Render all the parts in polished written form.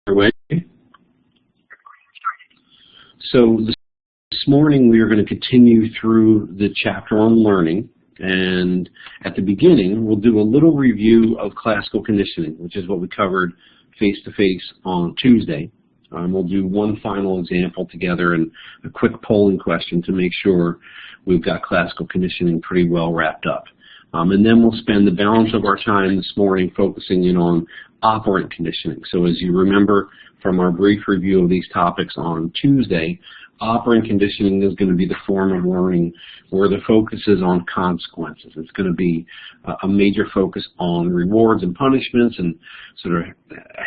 Way. So this morning we are going to continue through the chapter on learning, and at the beginning we'll do a little review of classical conditioning, which is what we covered face-to-face on Tuesday. We'll do one final example together and a quick polling question to make sure we've got classical conditioning pretty well wrapped up. And then we'll spend the balance of our time this morning focusing in on operant conditioning. So as you remember from our brief review of these topics on Tuesday, operant conditioning is going to be the form of learning where the focus is on consequences. It's going to be a major focus on rewards and punishments and sort of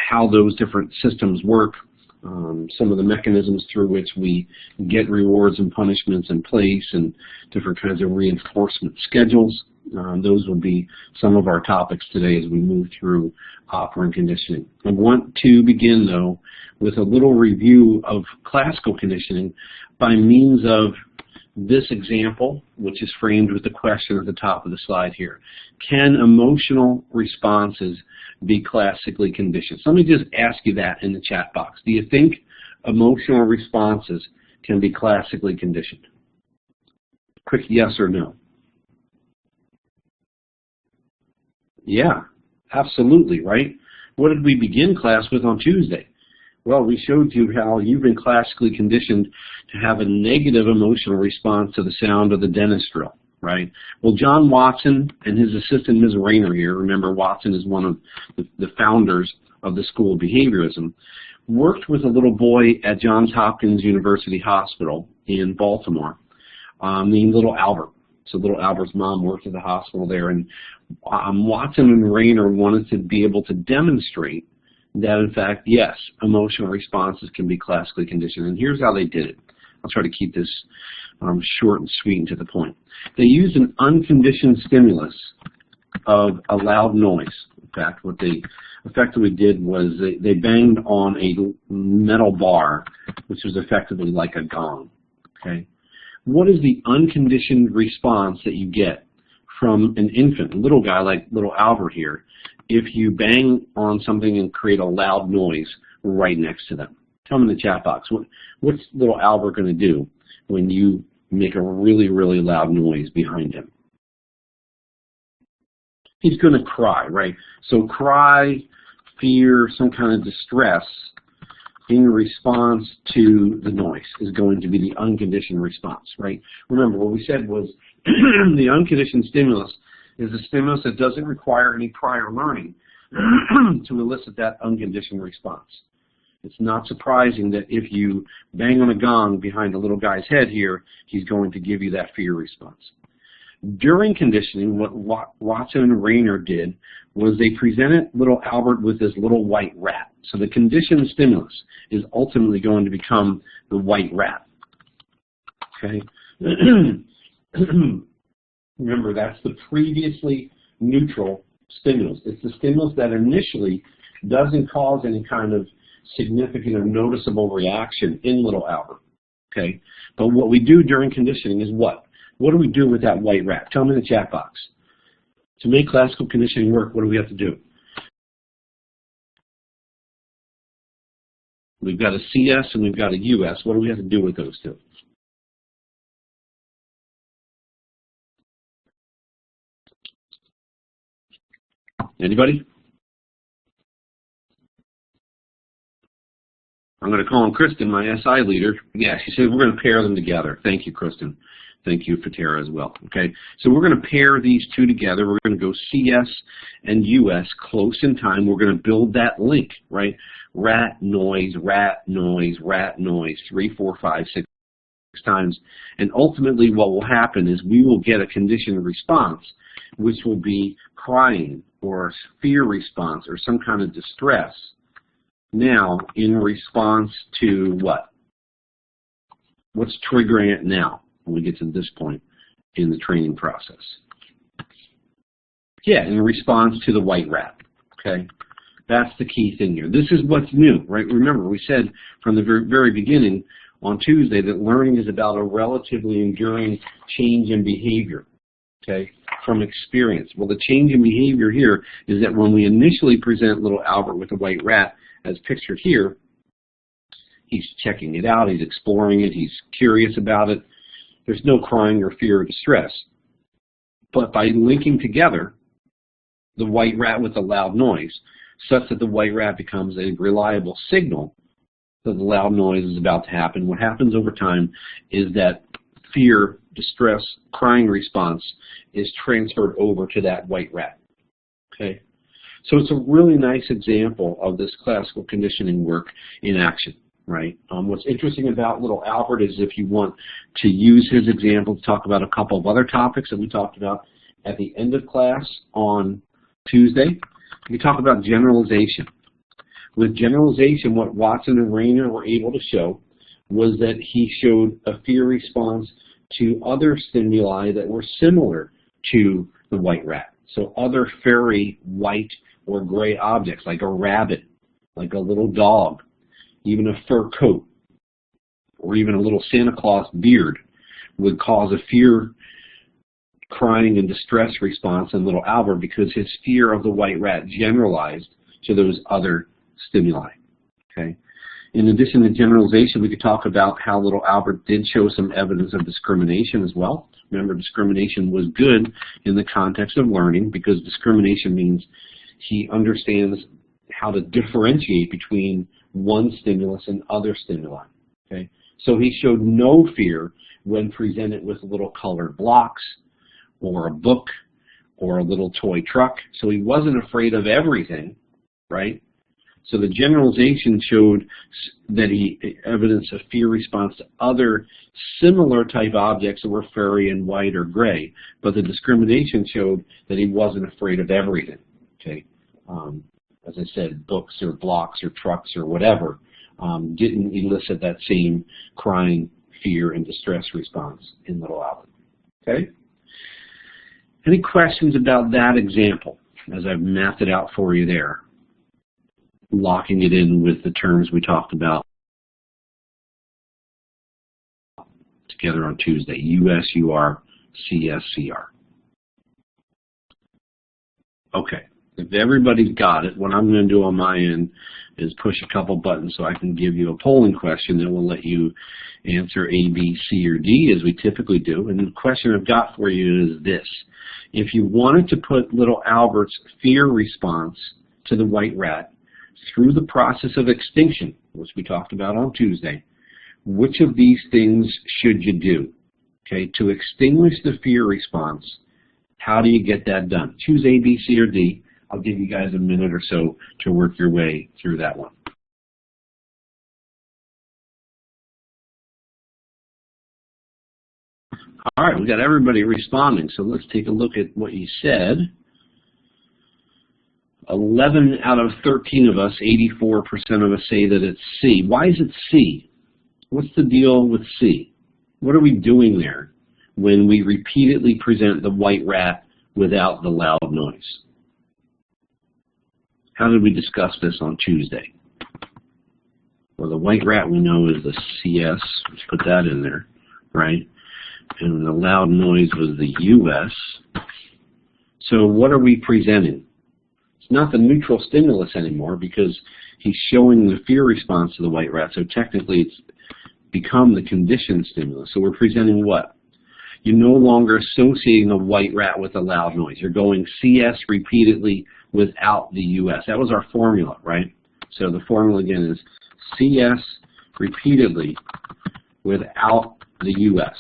how those different systems work, some of the mechanisms through which we get rewards and punishments in place, and different kinds of reinforcement schedules. Those will be some of our topics today as we move through operant conditioning. I want to begin, though, with a little review of classical conditioning by means of this example, which is framed with the question at the top of the slide here. Can emotional responses be classically conditioned? So let me just ask you that in the chat box. Do you think emotional responses can be classically conditioned? Quick yes or no. Yeah, absolutely, right? What did we begin class with on Tuesday? Well, we showed you how you've been classically conditioned to have a negative emotional response to the sound of the dentist drill, right? Well, John Watson and his assistant, Ms. Rayner here, remember Watson is one of the founders of the School of Behaviorism, worked with a little boy at Johns Hopkins University Hospital in Baltimore named Little Albert. So little Albert's mom worked at the hospital there, and Watson and Rayner wanted to be able to demonstrate that, in fact, yes, emotional responses can be classically conditioned. And here's how they did it. I'll try to keep this short and sweet and to the point. They used an unconditioned stimulus of a loud noise. In fact, what they effectively did was they banged on a metal bar, which was effectively like a gong. Okay. What is the unconditioned response that you get from an infant, a little guy like little Albert here, if you bang on something and create a loud noise right next to them? Tell me in the chat box, what's little Albert going to do when you make a really, really loud noise behind him? He's going to cry, right? So cry, fear, some kind of distress in response to the noise is going to be the unconditioned response, right? Remember, what we said was the unconditioned stimulus is a stimulus that doesn't require any prior learning to elicit that unconditioned response. It's not surprising that if you bang on a gong behind the little guy's head here, he's going to give you that fear response. During conditioning, what Watson and Rayner did was they presented little Albert with this little white rat. So the conditioned stimulus is ultimately going to become the white rat. Okay? Remember, that's the previously neutral stimulus. It's the stimulus that initially doesn't cause any kind of significant or noticeable reaction in little Albert. Okay? But what we do during conditioning is what? What do we do with that white rat? Tell me in the chat box. To make classical conditioning work, what do we have to do? We've got a CS and we've got a US. What do we have to do with those two? Anybody? I'm going to call on Kristen, my SI leader. Yeah, she said we're going to pair them together. Thank you, Kristen. Thank you, Fatera, as well. Okay, so we're going to pair these two together. We're going to go CS and US close in time. We're going to build that link, right? Rat, noise, rat, noise, rat, noise, 3, 4, 5, 6 times. And ultimately what will happen is we will get a conditioned response, which will be crying or fear response or some kind of distress. Now, in response to what? What's triggering it now when we get to this point in the training process? Yeah, in response to the white rat, okay? That's the key thing here. This is what's new, right? Remember, we said from the very beginning on Tuesday that learning is about a relatively enduring change in behavior, okay, from experience. Well, the change in behavior here is that when we initially present little Albert with a white rat, as pictured here, he's checking it out, he's exploring it, he's curious about it. There's no crying or fear or distress. But by linking together the white rat with the loud noise, such that the white rat becomes a reliable signal that the loud noise is about to happen, what happens over time is that fear, distress, crying response is transferred over to that white rat. Okay? So it's a really nice example of this classical conditioning work in action, right? What's interesting about little Albert is if you want to use his example to talk about a couple of other topics that we talked about at the end of class on Tuesday, we talk about generalization. With generalization, what Watson and Rayner were able to show was that he showed a fear response to other stimuli that were similar to the white rat. So other fairy white or gray objects, like a rabbit, like a little dog, even a fur coat, or even a little Santa Claus beard would cause a fear, crying, and distress response in little Albert because his fear of the white rat generalized to those other stimuli. Okay. In addition to generalization, we could talk about how little Albert did show some evidence of discrimination as well. Remember, discrimination was good in the context of learning because discrimination means he understands how to differentiate between one stimulus and other stimuli. Okay? So he showed no fear when presented with little colored blocks or a book or a little toy truck. So he wasn't afraid of everything, right? So the generalization showed that he evidenced a fear response to other similar type objects that were fairy and white or gray, but the discrimination showed that he wasn't afraid of everything. Okay, as I said, books or blocks or trucks or whatever didn't elicit that same crying, fear, and distress response in little Albert. Okay. Any questions about that example as I've mapped it out for you there? Locking it in with the terms we talked about together on Tuesday, USUR, CSCR. Okay, if everybody's got it, what I'm going to do on my end is push a couple buttons so I can give you a polling question that will let you answer A, B, C, or D as we typically do. And the question I've got for you is this. If you wanted to put little Albert's fear response to the white rat through the process of extinction, which we talked about on Tuesday, which of these things should you do? Okay, to extinguish the fear response, how do you get that done? Choose A, B, C, or D. I'll give you guys a minute or so to work your way through that one. All right, we got everybody responding, so let's take a look at what you said. 11 out of 13 of us, 84% of us say that it's C. Why is it C? What's the deal with C? What are we doing there when we repeatedly present the white rat without the loud noise? How did we discuss this on Tuesday? Well, the white rat we know is the CS. Let's put that in there, right? And the loud noise was the US. So what are we presenting? Not the neutral stimulus anymore because he's showing the fear response to the white rat, so technically it's become the conditioned stimulus. So we're presenting what? You're no longer associating the white rat with a loud noise. You're going CS repeatedly without the US. That was our formula, right? So the formula again is CS repeatedly without the US.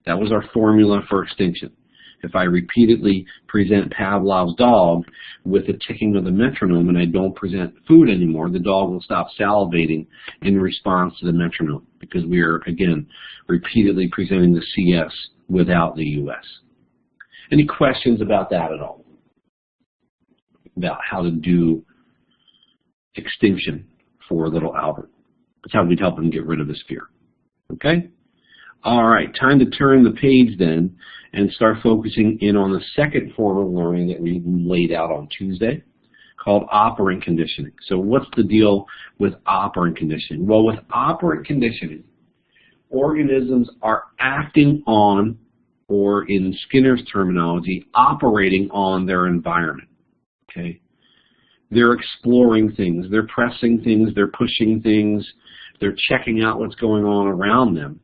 That was our formula for extinction. If I repeatedly present Pavlov's dog with the ticking of the metronome and I don't present food anymore, the dog will stop salivating in response to the metronome because we are, again, repeatedly presenting the CS without the US. Any questions about that at all? About how to do extinction for little Albert? That's how we'd help him get rid of his fear. Okay? All right, time to turn the page then and start focusing in on the second form of learning that we laid out on Tuesday called operant conditioning. So what's the deal with operant conditioning? Well, with operant conditioning, organisms are acting on, or in Skinner's terminology, operating on their environment. Okay? they're exploring things, they're pressing things, they're pushing things, they're checking out what's going on around them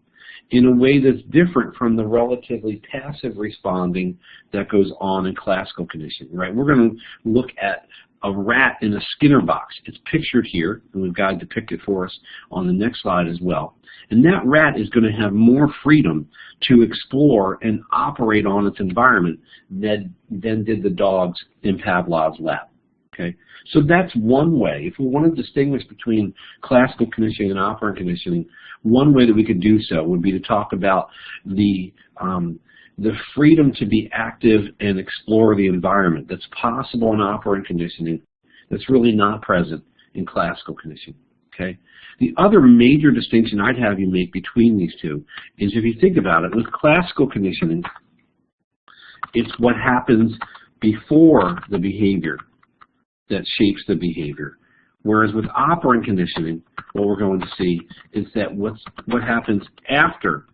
in a way that's different from the relatively passive responding that goes on in classical conditioning, right? We're going to look at a rat in a Skinner box. It's pictured here, and we've got it depicted for us on the next slide as well. And that rat is going to have more freedom to explore and operate on its environment than did the dogs in Pavlov's lab. Okay, so that's one way. If we want to distinguish between classical conditioning and operant conditioning, one way that we could do so would be to talk about the freedom to be active and explore the environment that's possible in operant conditioning that's really not present in classical conditioning. Okay. The other major distinction I'd have you make between these two is, if you think about it, with classical conditioning, it's what happens before the behavior that shapes the behavior. Whereas with operant conditioning, what we're going to see is that what happens after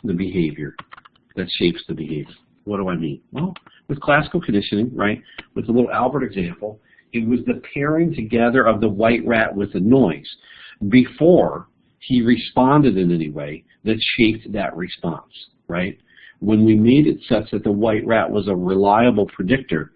the behavior that shapes the behavior. What do I mean? Well, with classical conditioning, right, with the little Albert example, it was the pairing together of the white rat with the noise before he responded in any way that shaped that response, right? When we made it such that the white rat was a reliable predictor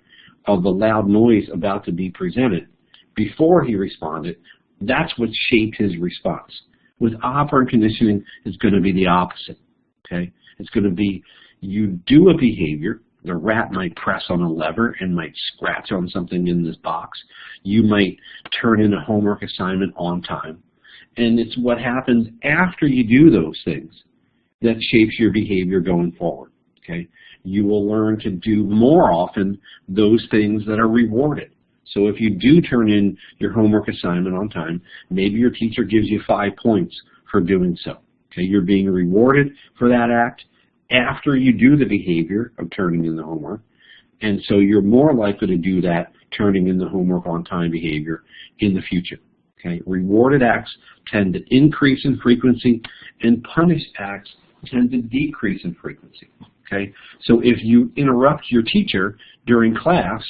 of the loud noise about to be presented before he responded, that's what shaped his response. With operant conditioning, it's going to be the opposite, okay? It's going to be, you do a behavior, the rat might press on a lever and might scratch on something in this box. You might turn in a homework assignment on time. And it's what happens after you do those things that shapes your behavior going forward, okay? You will learn to do more often those things that are rewarded. So if you do turn in your homework assignment on time, maybe your teacher gives you 5 points for doing so. Okay, you're being rewarded for that act after you do the behavior of turning in the homework, and so you're more likely to do that turning in the homework on time behavior in the future. Okay, rewarded acts tend to increase in frequency, and punished acts tend to decrease in frequency. Okay, so if you interrupt your teacher during class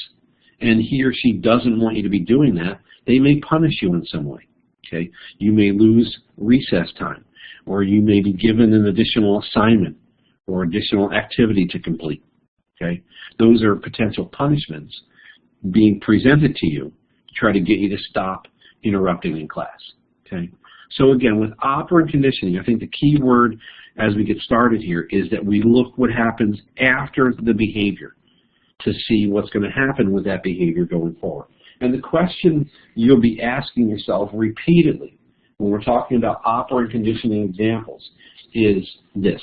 and he or she doesn't want you to be doing that, they may punish you in some way. Okay, you may lose recess time, or you may be given an additional assignment or additional activity to complete. Okay, those are potential punishments being presented to you to try to get you to stop interrupting in class. Okay, so again, with operant conditioning, I think the key word as we get started here is that we look what happens after the behavior to see what's going to happen with that behavior going forward. And the question you'll be asking yourself repeatedly when we're talking about operant conditioning examples is this: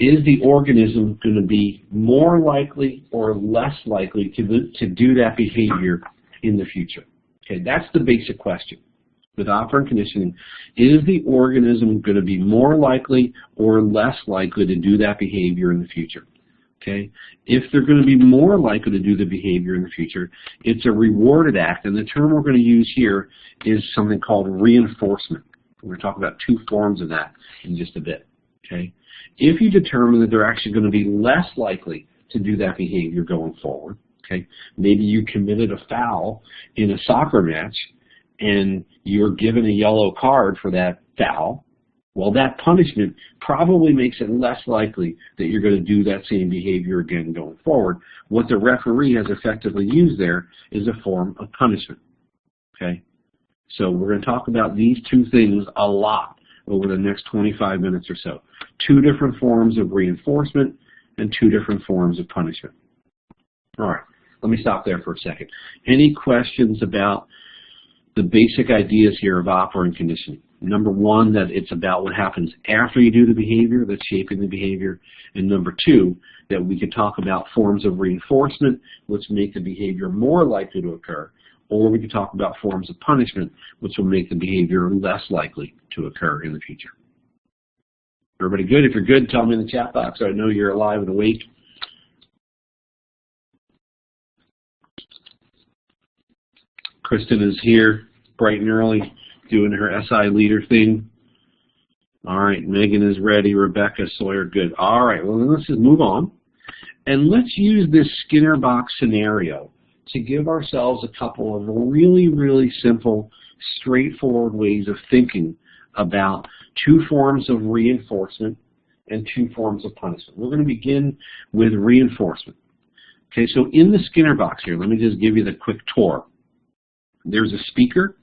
is the organism going to be more likely or less likely to do that behavior in the future? Okay, that's the basic question. With operant conditioning, is the organism going to be more likely or less likely to do that behavior in the future? Okay, if they're going to be more likely to do the behavior in the future, it's a rewarded act, and the term we're going to use here is something called reinforcement. We're going to talk about 2 forms of that in just a bit. Okay, if you determine that they're actually going to be less likely to do that behavior going forward, okay, maybe you committed a foul in a soccer match and you're given a yellow card for that foul, well, that punishment probably makes it less likely that you're going to do that same behavior again going forward. What the referee has effectively used there is a form of punishment. Okay, so we're going to talk about these 2 things a lot over the next 25 minutes or so. 2 different forms of reinforcement and 2 different forms of punishment. All right, let me stop there for a second. Any questions about the basic ideas here of operant conditioning? Number 1, that it's about what happens after you do the behavior that's shaping the behavior. And number 2, that we could talk about forms of reinforcement which make the behavior more likely to occur, or we could talk about forms of punishment which will make the behavior less likely to occur in the future. Everybody good? If you're good, tell me in the chat box so I know you're alive and awake. Kristen is here bright and early doing her SI leader thing. All right, Megan is ready. Rebecca, Sawyer, good. All right, well, then let's just move on. And let's use this Skinner box scenario to give ourselves a couple of really, really simple, straightforward ways of thinking about two forms of reinforcement and two forms of punishment. We're going to begin with reinforcement. Okay, so in the Skinner box here, let me just give you the quick tour. There's a speaker.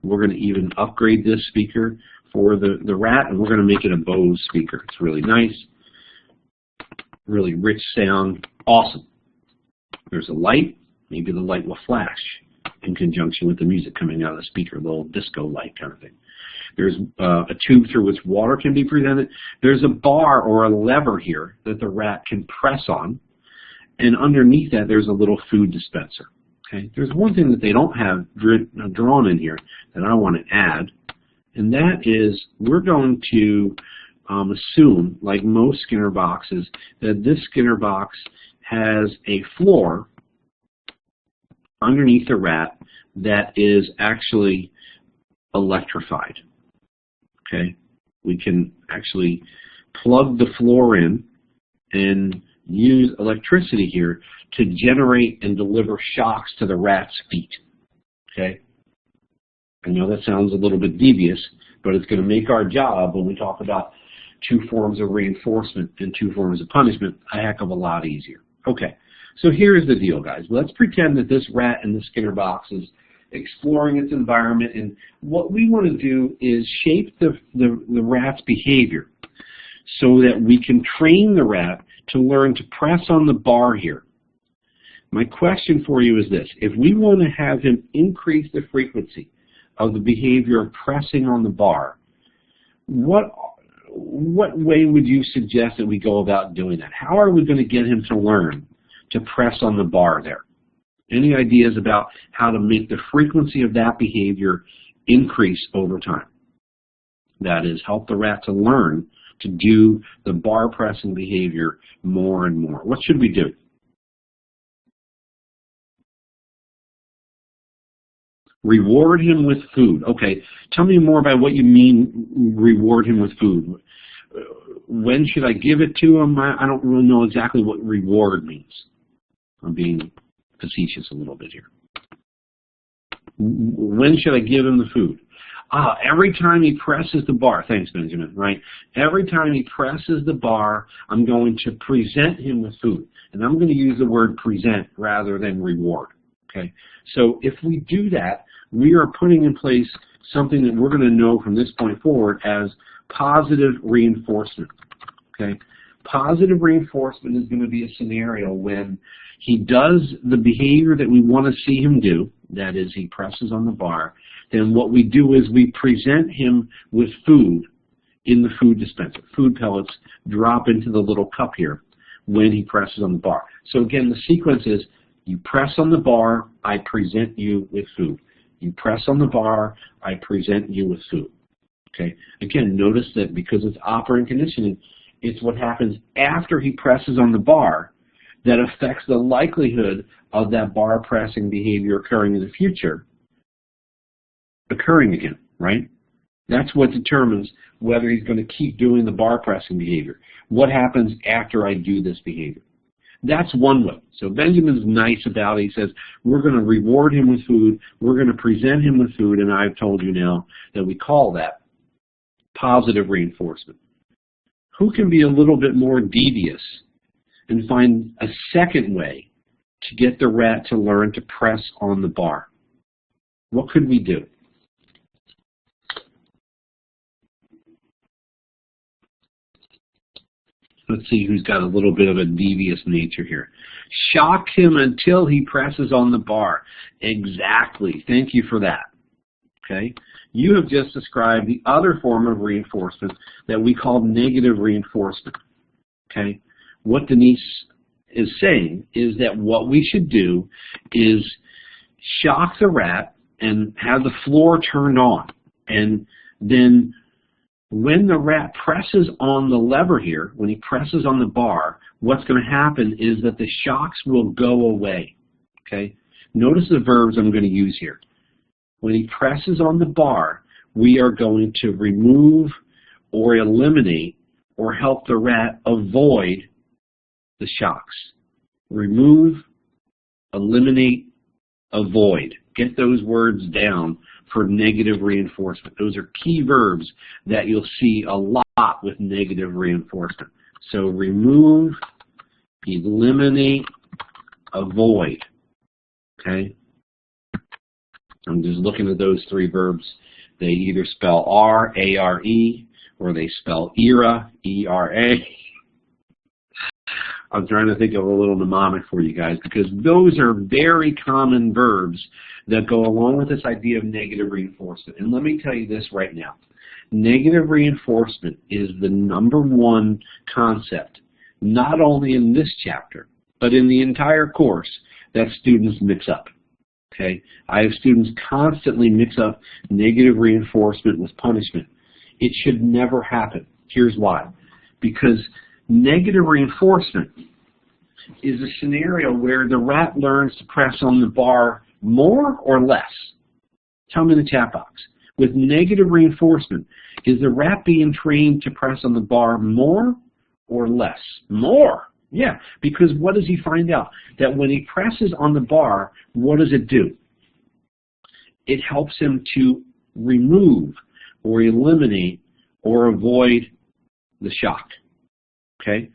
We're going to even upgrade this speaker for the rat, and we're going to make it a Bose speaker. It's really nice, really rich sound, awesome. There's a light. Maybe the light will flash in conjunction with the music coming out of the speaker, a little disco light kind of thing. There's a tube through which water can be presented. There's a bar or a lever here that the rat can press on, and underneath that there's a little food dispenser. Okay. There's one thing that they don't have drawn in here that I want to add, and that is we're going to assume, like most Skinner boxes, that this Skinner box has a floor underneath the rat that is actually electrified. Okay, we can actually plug the floor in and use electricity here to generate and deliver shocks to the rat's feet. Okay, I know that sounds a little bit devious, but it's going to make our job when we talk about two forms of reinforcement and two forms of punishment a heck of a lot easier. Okay, so here's the deal, guys. Let's pretend that this rat in the Skinner box is exploring its environment, and what we want to do is shape the rat's behavior so that we can train the rat to learn to press on the bar here. My question for you is this: if we want to have him increase the frequency of the behavior of pressing on the bar, what way would you suggest that we go about doing that? How are we going to get him to learn to press on the bar there? Any ideas about how to make the frequency of that behavior increase over time? That is, help the rat to learn to do the bar pressing behavior more and more. What should we do? Reward him with food. Okay, tell me more about what you mean reward him with food. When should I give it to him? I don't really know exactly what reward means. I'm being facetious a little bit here. When should I give him the food? Every time he presses the bar. Thanks, Benjamin, right? Every time he presses the bar, I'm going to present him with food. And I'm going to use the word present rather than reward. Okay? So if we do that, we are putting in place something that we're going to know from this point forward as positive reinforcement. Okay? Positive reinforcement is going to be a scenario when he does the behavior that we want to see him do, that is, he presses on the bar. Then what we do is we present him with food in the food dispenser. Food pellets drop into the little cup here when he presses on the bar. So again, the sequence is you press on the bar, I present you with food. You press on the bar, I present you with food. Okay. Again, notice that because it's operant conditioning, it's what happens after he presses on the bar that affects the likelihood of that bar pressing behavior occurring in the future occurring again, right? That's what determines whether he's going to keep doing the bar pressing behavior. What happens after I do this behavior? That's one way. So Benjamin's nice about it. He says, we're going to reward him with food, we're going to present him with food, and I've told you now that we call that positive reinforcement. Who can be a little bit more devious and find a second way to get the rat to learn to press on the bar? What could we do? Let's see who's got a little bit of a devious nature here. Shock him until he presses on the bar. Exactly. Thank you for that. Okay? You have just described the other form of reinforcement that we call negative reinforcement. Okay? What Denise is saying is that what we should do is shock the rat and have the floor turned on. And then when the rat presses on the lever here, when he presses on the bar, what's going to happen is that the shocks will go away. Okay? Notice the verbs I'm going to use here. When he presses on the bar, we are going to remove or eliminate or help the rat avoid the shocks. Remove, eliminate, avoid. Get those words down for negative reinforcement. Those are key verbs that you'll see a lot with negative reinforcement. So remove, eliminate, avoid. Okay? I'm just looking at those three verbs. They either spell R, A-R-E, or they spell era, E-R-A. I'm trying to think of a little mnemonic for you guys, because those are very common verbs that go along with this idea of negative reinforcement. And let me tell you this right now. Negative reinforcement is the #1 concept, not only in this chapter, but in the entire course, that students mix up. Okay? I have students constantly mix up negative reinforcement with punishment. It should never happen. Here's why. Because negative reinforcement is a scenario where the rat learns to press on the bar more or less. Tell me in the chat box. With negative reinforcement, is the rat being trained to press on the bar more or less? More. Yeah, because what does he find out? That when he presses on the bar, what does it do? It helps him to remove or eliminate or avoid the shock. Okay?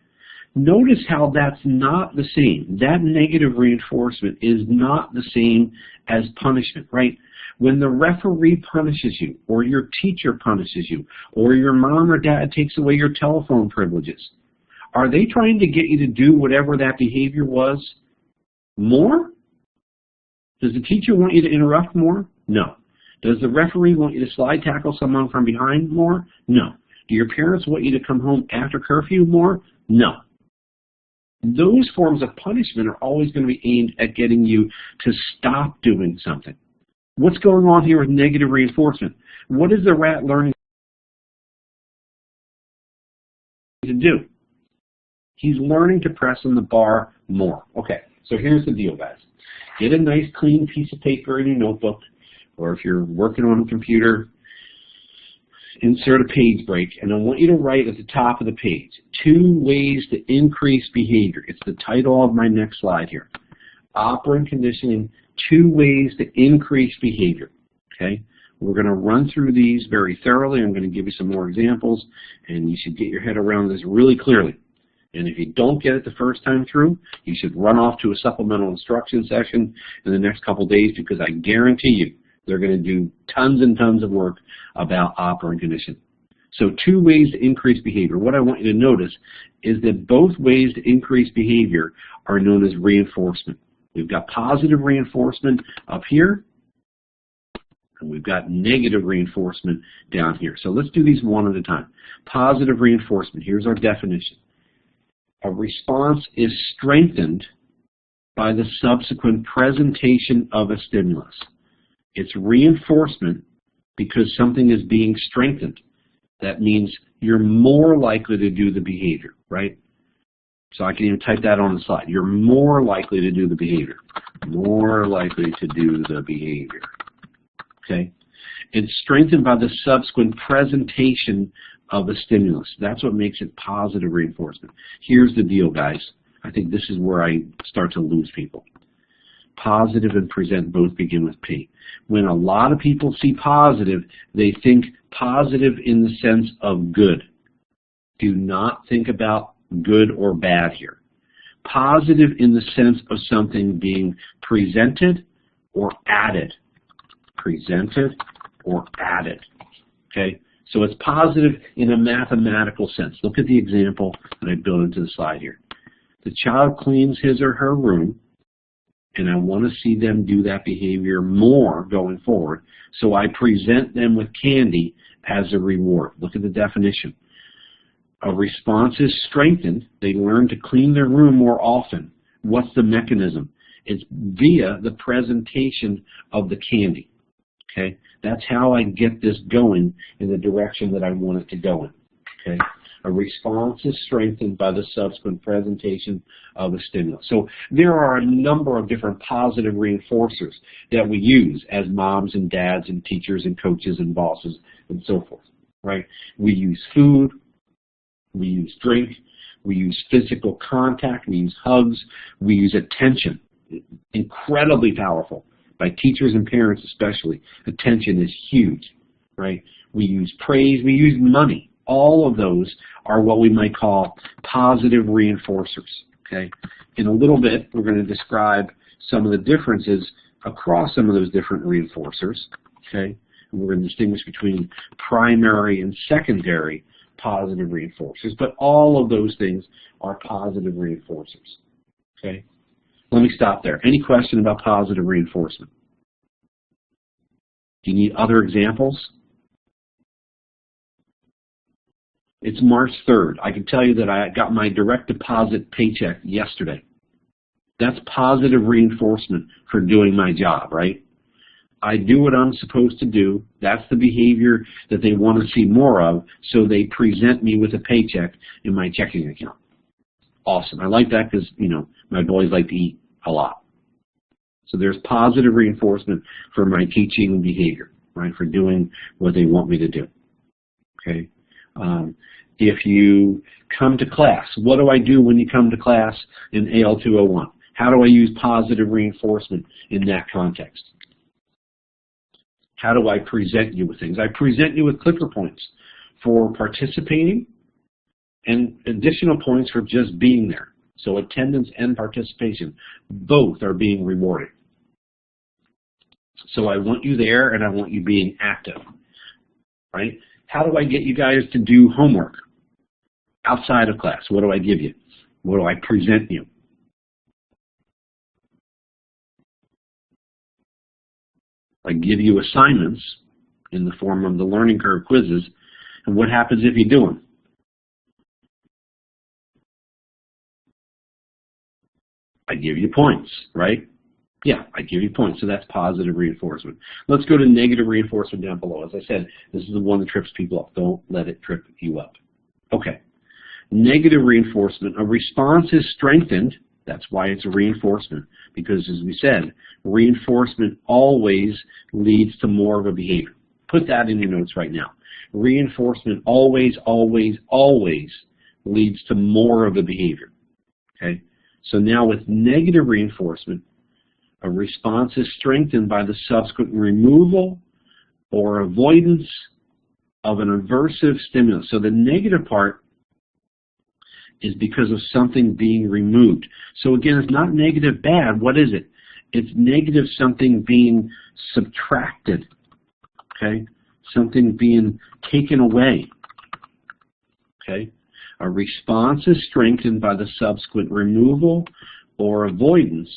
Notice how that's not the same. That negative reinforcement is not the same as punishment, right? When the referee punishes you, or your teacher punishes you, or your mom or dad takes away your telephone privileges, are they trying to get you to do whatever that behavior was more? Does the teacher want you to interrupt more? No. Does the referee want you to slide tackle someone from behind more? No. Do your parents want you to come home after curfew more? No. Those forms of punishment are always going to be aimed at getting you to stop doing something. What's going on here with negative reinforcement? What is the rat learning to do? He's learning to press on the bar more. Okay, so here's the deal, guys. Get a nice clean piece of paper in your notebook, or if you're working on a computer, insert a page break, and I want you to write at the top of the page, 2 ways to increase behavior. It's the title of my next slide here. Operant conditioning, 2 ways to increase behavior. Okay? We're going to run through these very thoroughly. I'm going to give you some more examples, and you should get your head around this really clearly. And if you don't get it the first time through, you should run off to a supplemental instruction session in the next couple days, because I guarantee you they're going to do tons and tons of work about operant conditioning. So 2 ways to increase behavior. What I want you to notice is that both ways to increase behavior are known as reinforcement. We've got positive reinforcement up here, and we've got negative reinforcement down here. So let's do these one at a time. Positive reinforcement, here's our definition. A response is strengthened by the subsequent presentation of a stimulus. It's reinforcement because something is being strengthened. That means you're more likely to do the behavior, right? So I can even type that on the slide. You're more likely to do the behavior. More likely to do the behavior. Okay? It's strengthened by the subsequent presentation of a stimulus. That's what makes it positive reinforcement. Here's the deal, guys. I think this is where I start to lose people. Positive and present both begin with P. When a lot of people see positive, they think positive in the sense of good. Do not think about good or bad here. Positive in the sense of something being presented or added. Presented or added. Okay? So it's positive in a mathematical sense. Look at the example that I built into the slide here. The child cleans his or her room, and I want to see them do that behavior more going forward, so I present them with candy as a reward. Look at the definition. A response is strengthened. They learn to clean their room more often. What's the mechanism? It's via the presentation of the candy. Okay? That's how I get this going in the direction that I want it to go in. Okay? A response is strengthened by the subsequent presentation of a stimulus. So there are a number of different positive reinforcers that we use as moms and dads and teachers and coaches and bosses and so forth. Right? We use food, we use drink, we use physical contact, we use hugs, we use attention. Incredibly powerful. by teachers and parents especially. Attention is huge, right? We use praise, we use money. All of those are what we might call positive reinforcers, okay? In a little bit, we're going to describe some of the differences across some of those different reinforcers, okay? And we're going to distinguish between primary and secondary positive reinforcers, but all of those things are positive reinforcers, okay? Let me stop there. Any question about positive reinforcement? Do you need other examples? It's March 3rd. I can tell you that I got my direct deposit paycheck yesterday. That's positive reinforcement for doing my job, right? I do what I'm supposed to do. That's the behavior that they want to see more of, so they present me with a paycheck in my checking account. Awesome. I like that because, you know, my boys like to eat a lot. So there's positive reinforcement for my teaching behavior, right, for doing what they want me to do, okay? If you come to class, what do I do when you come to class in AL201? How do I use positive reinforcement in that context? How do I present you with things? I present you with clicker points for participating and additional points for just being there. So attendance and participation, both are being rewarded. So I want you there and I want you being active, right? How do I get you guys to do homework outside of class? What do I give you? What do I present you? I give you assignments in the form of the learning curve quizzes, and what happens if you do them? I give you points, right? Yeah, I give you points, so that's positive reinforcement. Let's go to negative reinforcement down below. As I said, this is the one that trips people up. Don't let it trip you up. Okay. Negative reinforcement, a response is strengthened. That's why it's a reinforcement, because as we said, reinforcement always leads to more of a behavior. Put that in your notes right now. Reinforcement always, always, always leads to more of a behavior. Okay? So now with negative reinforcement, a response is strengthened by the subsequent removal or avoidance of an aversive stimulus. So the negative part is because of something being removed. So again, it's not negative bad. What is it? It's negative something being subtracted, okay? Something being taken away, okay? A response is strengthened by the subsequent removal or avoidance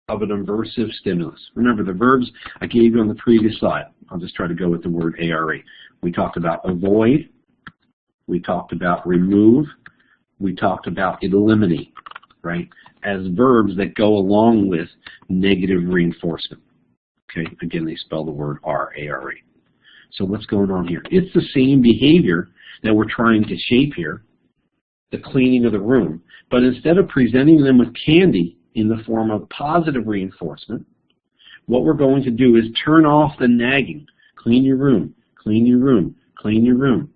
of an aversive stimulus. Remember the verbs I gave you on the previous slide. I'll just try to go with the word ARE. We talked about avoid, we talked about remove, we talked about eliminate, right, as verbs that go along with negative reinforcement. Okay, again, they spell the word R-A-R-E. So what's going on here? It's the same behavior that we're trying to shape here, the cleaning of the room, but instead of presenting them with candy in the form of positive reinforcement, what we're going to do is turn off the nagging. Clean your room, clean your room, clean your room.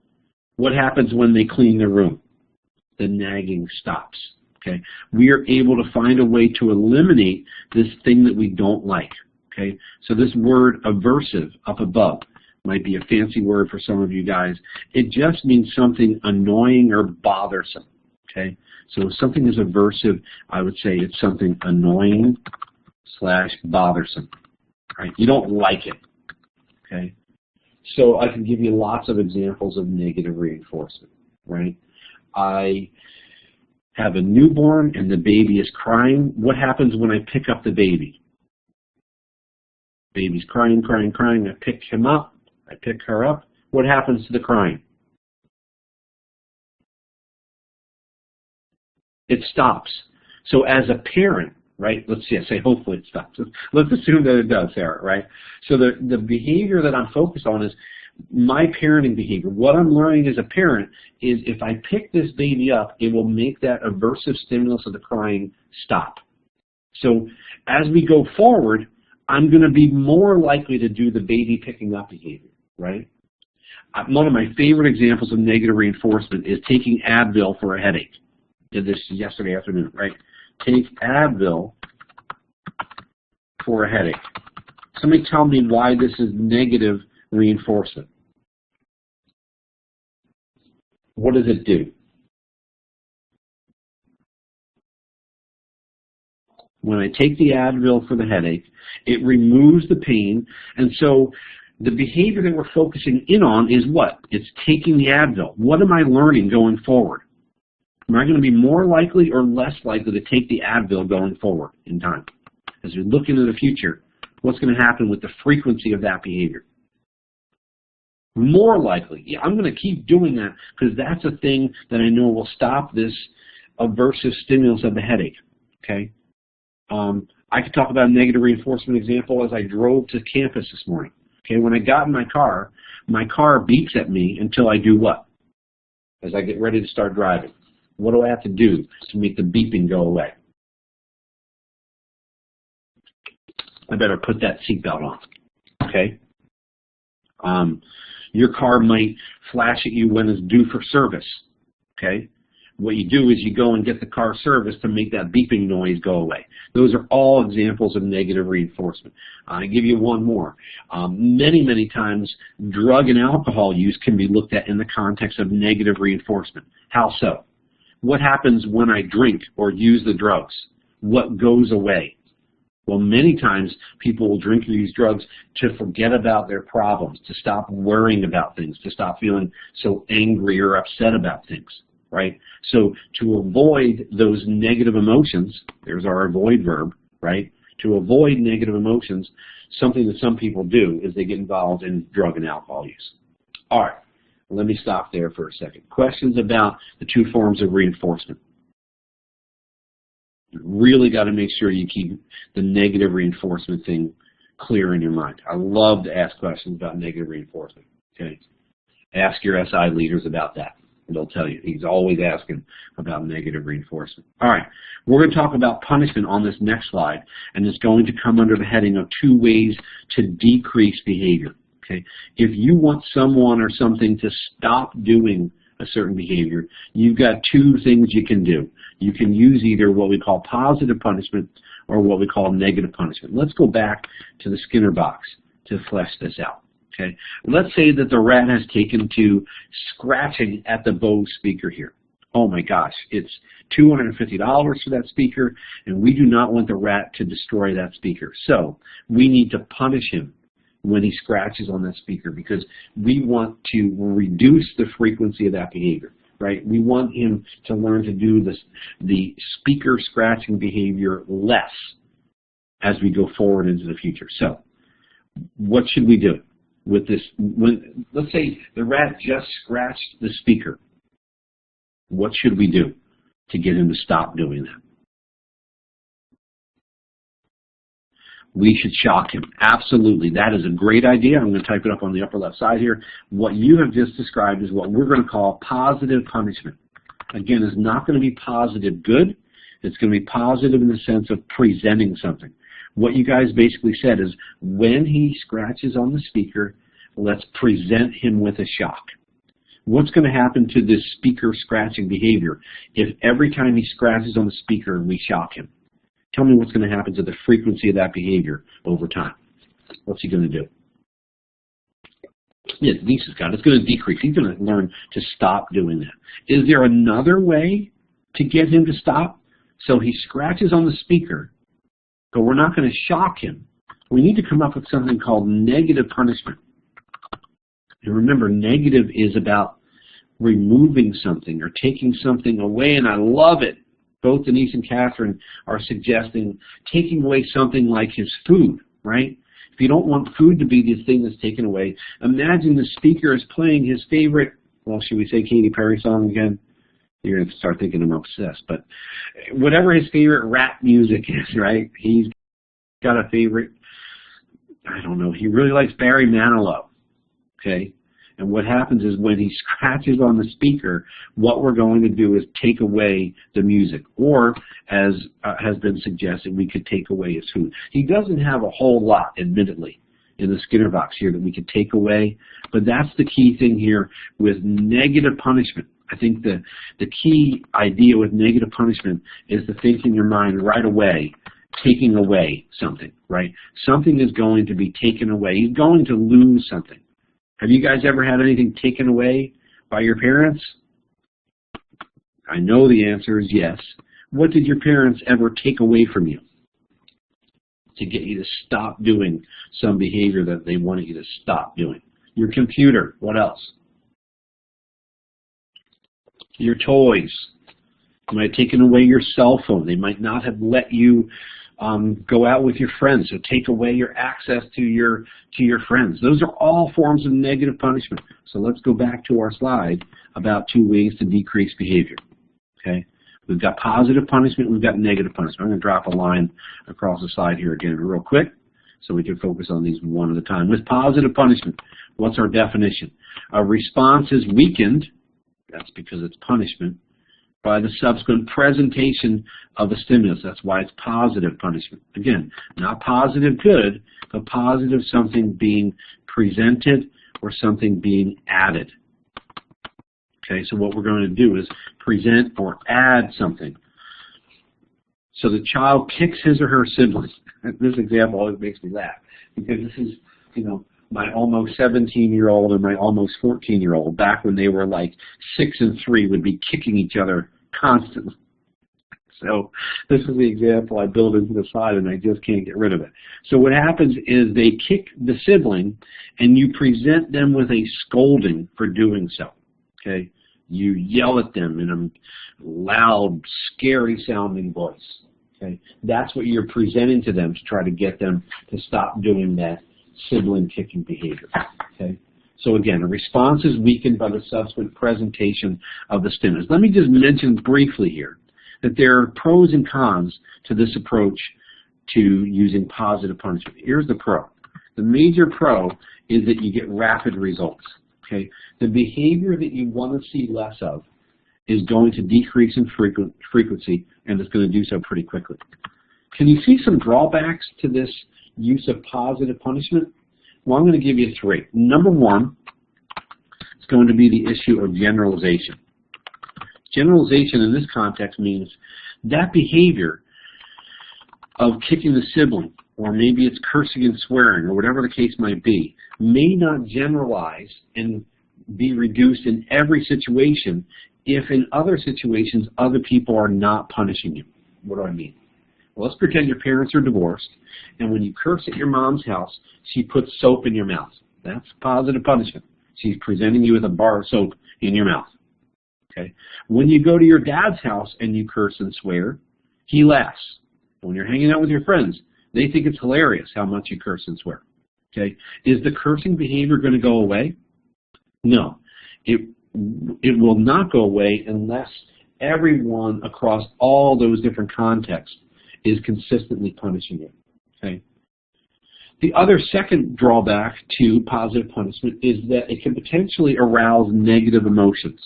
What happens when they clean their room? The nagging stops. Okay, we are able to find a way to eliminate this thing that we don't like. Okay, so this word aversive up above might be a fancy word for some of you guys. It just means something annoying or bothersome. Okay, so if something is aversive, I would say it's something annoying / bothersome. Right, you don't like it. Okay, so I can give you lots of examples of negative reinforcement. Right, I have a newborn and the baby is crying. What happens when I pick up the baby? Baby's crying, crying, crying. I pick him up. I pick her up. What happens to the crying? It stops. So as a parent, right, let's say hopefully it stops. Let's assume that it does, Sarah, right? So the behavior that I'm focused on is my parenting behavior. What I'm learning as a parent is if I pick this baby up, it will make that aversive stimulus of the crying stop. So as we go forward, I'm going to be more likely to do the baby picking up behavior, right? One of my favorite examples of negative reinforcement is taking Advil for a headache. Did this yesterday afternoon, right? Take Advil for a headache. Somebody tell me why this is negative reinforcement. What does it do? When I take the Advil for the headache, it removes the pain, and so the behavior that we're focusing in on is what? It's taking the Advil. What am I learning going forward? Am I going to be more likely or less likely to take the Advil going forward in time? As we look into the future, what's going to happen with the frequency of that behavior? More likely. Yeah, I'm going to keep doing that because that's a thing that I know will stop this aversive stimulus of the headache. Okay. I could talk about a negative reinforcement example as I drove to campus this morning. Okay, when I got in my car beeps at me until I do what? As I get ready to start driving. What do I have to do to make the beeping go away? I better put that seatbelt on. Okay? Your car might flash at you when it's due for service. Okay? What you do is you go and get the car serviced to make that beeping noise go away. Those are all examples of negative reinforcement. I give you one more. Many times, drug and alcohol use can be looked at in the context of negative reinforcement. How so? What happens when I drink or use the drugs? What goes away? Well, many times people will drink these drugs to forget about their problems, to stop worrying about things, to stop feeling so angry or upset about things. Right? So to avoid those negative emotions, there's our avoid verb, right? To avoid negative emotions, something that some people do is they get involved in drug and alcohol use. All right, let me stop there for a second. Questions about the two forms of reinforcement? You really got to make sure you keep the negative reinforcement thing clear in your mind. I love to ask questions about negative reinforcement. Okay, ask your SI leaders about that. They'll tell you. He's always asking about negative reinforcement. All right, we're going to talk about punishment on this next slide, and it's going to come under the heading of 2 ways to decrease behavior. Okay, if you want someone or something to stop doing a certain behavior, you've got 2 things you can do. You can use either what we call positive punishment or what we call negative punishment. Let's go back to the Skinner box to flesh this out. Okay. Let's say that the rat has taken to scratching at the Bose speaker here. Oh my gosh, it's $250 for that speaker, and we do not want the rat to destroy that speaker. So we need to punish him when he scratches on that speaker because we want to reduce the frequency of that behavior. Right? We want him to learn to do the speaker scratching behavior less as we go forward into the future. So what should we do? With this, let's say the rat just scratched the speaker. What should we do to get him to stop doing that? We should shock him. Absolutely. That is a great idea. I'm going to type it up on the upper left side here. What you have just described is what we're going to call positive punishment. Again, it's not going to be positive good. It's going to be positive in the sense of presenting something. What you guys basically said is when he scratches on the speaker, let's present him with a shock. What's going to happen to this speaker scratching behavior if every time he scratches on the speaker we shock him? Tell me what's going to happen to the frequency of that behavior over time. What's he going to do? Yeah, Denise got it. It's going to decrease. He's going to learn to stop doing that. Is there another way to get him to stop? So he scratches on the speaker, but we're not going to shock him. We need to come up with something called negative punishment. And remember, negative is about removing something or taking something away, and I love it. Both Denise and Catherine are suggesting taking away something like his food, right? If you don't want food to be the thing that's taken away, imagine the speaker is playing his favorite, well, should we say Katy Perry song again? You're going to start thinking I'm obsessed, but whatever his favorite rap music is, right? He's got a favorite, I don't know, he really likes Barry Manilow, okay? And what happens is when he scratches on the speaker, what we're going to do is take away the music. Or, as has been suggested, we could take away his food. He doesn't have a whole lot, admittedly, in the Skinner box here that we could take away. But that's the key thing here with negative punishment. I think the key idea with negative punishment is to think in your mind right away, taking away something, right? Something is going to be taken away. He's going to lose something. Have you guys ever had anything taken away by your parents? I know the answer is yes. What did your parents ever take away from you to get you to stop doing some behavior that they wanted you to stop doing? Your computer. What else? Your toys. They might have taken away your cell phone. They might not have let you go out with your friends, so take away your access to your friends. Those are all forms of negative punishment. So let's go back to our slide about 2 ways to decrease behavior. Okay, we've got positive punishment, we've got negative punishment. I'm going to drop a line across the slide here again real quick so we can focus on these one at a time. With positive punishment, what's our definition? A response is weakened, that's because it's punishment, by the subsequent presentation of a stimulus. That's why it's positive punishment. Again, not positive good, but positive something being presented or something being added. Okay, so what we're going to do is present or add something. So the child kicks his or her sibling. This example always makes me laugh because this is, you know, my almost 17-year-old and my almost 14-year-old, back when they were like 6 and 3, would be kicking each other constantly. So this is the example I built into the slide, and I just can't get rid of it. So what happens is they kick the sibling, and you present them with a scolding for doing so. Okay, you yell at them in a loud, scary-sounding voice. Okay, that's what you're presenting to them to try to get them to stop doing that sibling kicking behavior. Okay, so again, a response is weakened by the subsequent presentation of the stimulus. Let me just mention briefly here that there are pros and cons to this approach to using positive punishment. Here's the pro. The major pro is that you get rapid results. Okay, the behavior that you want to see less of is going to decrease in frequency, and it's going to do so pretty quickly. Can you see some drawbacks to this use of positive punishment? Well, I'm going to give you 3. Number 1 is going to be the issue of generalization. Generalization in this context means that behavior of kicking the sibling, or maybe it's cursing and swearing, or whatever the case might be, may not generalize and be reduced in every situation if in other situations other people are not punishing you. What do I mean? Well, let's pretend your parents are divorced, and when you curse at your mom's house, she puts soap in your mouth. That's positive punishment. She's presenting you with a bar of soap in your mouth. Okay. When you go to your dad's house and you curse and swear, he laughs. When you're hanging out with your friends, they think it's hilarious how much you curse and swear. Okay. Is the cursing behavior going to go away? No. It will not go away unless everyone across all those different contexts is consistently punishing you. Okay. The other second drawback to positive punishment is that it can potentially arouse negative emotions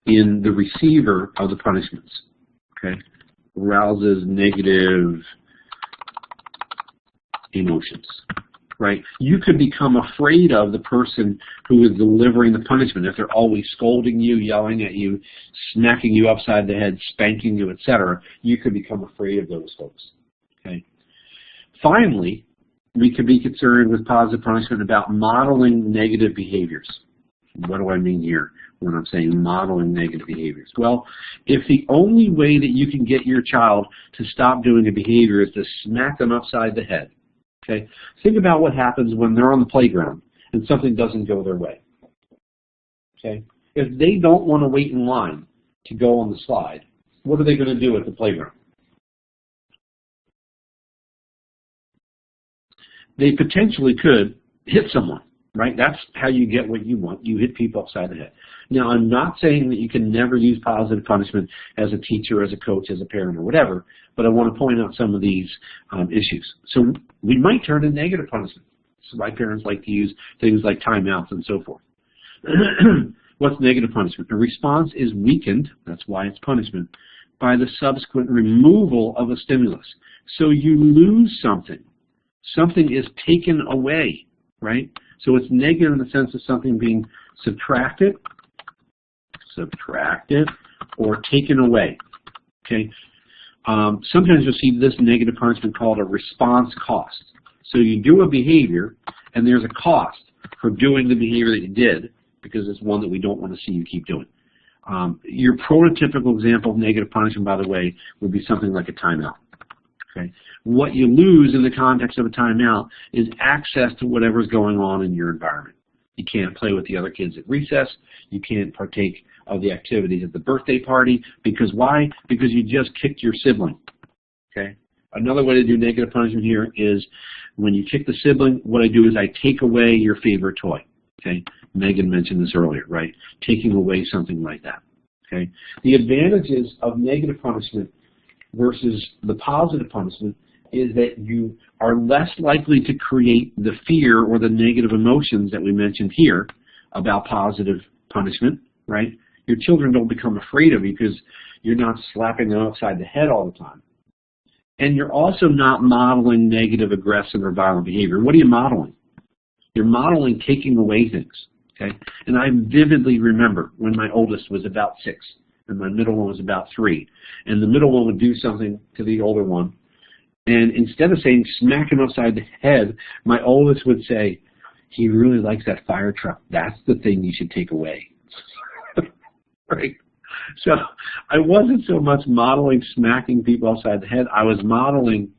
in the receiver of the punishments. Okay, arouses negative emotions. Right? You could become afraid of the person who is delivering the punishment. If they're always scolding you, yelling at you, smacking you upside the head, spanking you, etc., you could become afraid of those folks. Okay. Finally, we could be concerned with positive punishment about modeling negative behaviors. What do I mean here when I'm saying modeling negative behaviors? Well, if the only way that you can get your child to stop doing a behavior is to smack them upside the head, okay, think about what happens when they're on the playground and something doesn't go their way. Okay, if they don't want to wait in line to go on the slide, what are they going to do at the playground? They potentially could hit someone, right? That's how you get what you want. You hit people upside the head. Now, I'm not saying that you can never use positive punishment as a teacher, as a coach, as a parent, or whatever, but I want to point out some of these issues. So we might turn to negative punishment. So my parents like to use things like timeouts and so forth. What's negative punishment? A response is weakened, that's why it's punishment, by the subsequent removal of a stimulus. So you lose something. Something is taken away, right? So it's negative in the sense of something being subtracted, or taken away. Okay. sometimes you'll see this negative punishment called a response cost. So you do a behavior, and there's a cost for doing the behavior that you did, because it's one that we don't want to see you keep doing. Your prototypical example of negative punishment, by the way, would be something like a timeout. Okay? What you lose in the context of a timeout is access to whatever's going on in your environment. You can't play with the other kids at recess. You can't partake of the activities at the birthday party. Because why? Because you just kicked your sibling. Okay? Another way to do negative punishment here is when you kick the sibling, what I do is I take away your favorite toy. Okay? Megan mentioned this earlier, right? Taking away something like that. Okay? The advantages of negative punishment versus the positive punishment is that you are less likely to create the fear or the negative emotions that we mentioned here about positive punishment, right? Your children don't become afraid of you because you're not slapping them upside the head all the time. And you're also not modeling negative, aggressive, or violent behavior. What are you modeling? You're modeling taking away things, okay? And I vividly remember when my oldest was about 6 and my middle one was about 3. And the middle one would do something to the older one. And instead of saying smack him upside the head, my oldest would say, he really likes that fire truck. That's the thing you should take away. Right? So I wasn't so much modeling smacking people upside the head. I was modeling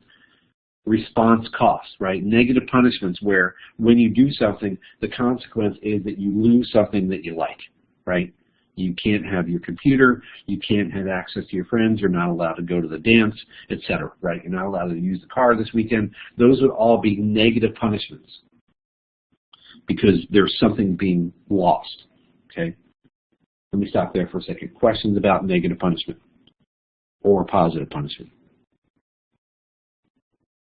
response costs, right? Negative punishments where when you do something, the consequence is that you lose something that you like, right? You can't have your computer, you can't have access to your friends, you're not allowed to go to the dance, etc., right? You're not allowed to use the car this weekend. Those would all be negative punishments because there's something being lost, okay? Let me stop there for a second. Questions about negative punishment or positive punishment?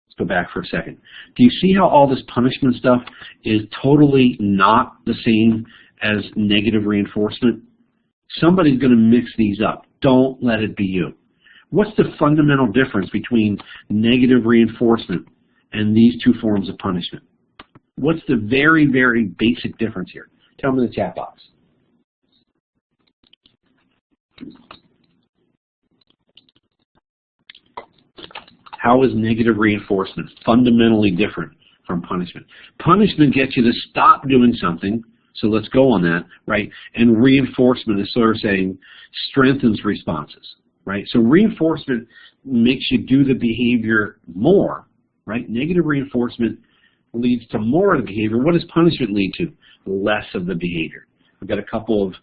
Let's go back for a second. Do you see how all this punishment stuff is totally not the same as negative reinforcement? Somebody's going to mix these up. Don't let it be you. What's the fundamental difference between negative reinforcement and these two forms of punishment? What's the very, very basic difference here? Tell me in the chat box. How is negative reinforcement fundamentally different from punishment? Punishment gets you to stop doing something. So let's go on that, right? And reinforcement is sort of saying strengthens responses, right? So reinforcement makes you do the behavior more, right? Negative reinforcement leads to more of the behavior. What does punishment lead to? Less of the behavior. I've got a couple of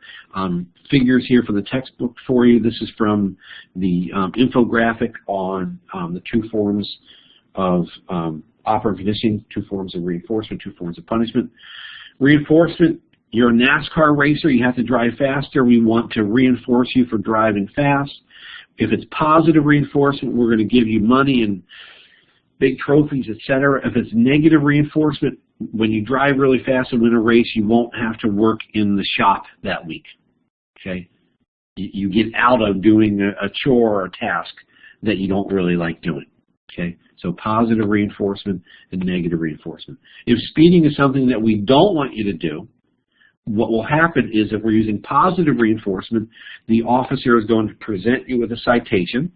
figures here from the textbook for you. This is from the infographic on the two forms of operant conditioning, two forms of reinforcement, two forms of punishment. Reinforcement, you're a NASCAR racer, you have to drive faster. We want to reinforce you for driving fast. If it's positive reinforcement, we're going to give you money and big trophies, etc. If it's negative reinforcement, when you drive really fast and win a race, you won't have to work in the shop that week. Okay? You get out of doing a chore or a task that you don't really like doing. Okay? So positive reinforcement and negative reinforcement. If speeding is something that we don't want you to do, what will happen is if we're using positive reinforcement, the officer is going to present you with a citation.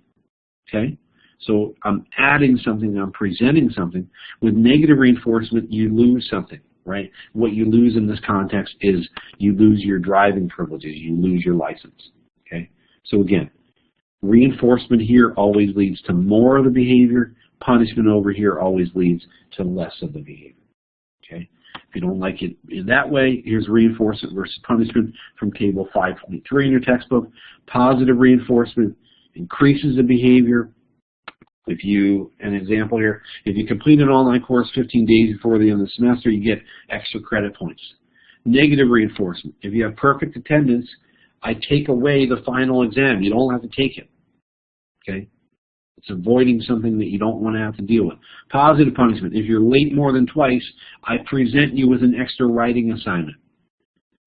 Okay? So I'm adding something, I'm presenting something. With negative reinforcement, you lose something, right? What you lose in this context is you lose your driving privileges, you lose your license. Okay? So again, reinforcement here always leads to more of the behavior. Punishment over here always leads to less of the behavior. Okay? If you don't like it in that way, here's reinforcement versus punishment from table 5.3 in your textbook. Positive reinforcement increases the behavior. An example here, if you complete an online course 15 days before the end of the semester, you get extra credit points. Negative reinforcement, if you have perfect attendance, I take away the final exam. You don't have to take it. Okay? It's avoiding something that you don't want to have to deal with. Positive punishment, if you're late more than twice, I present you with an extra writing assignment.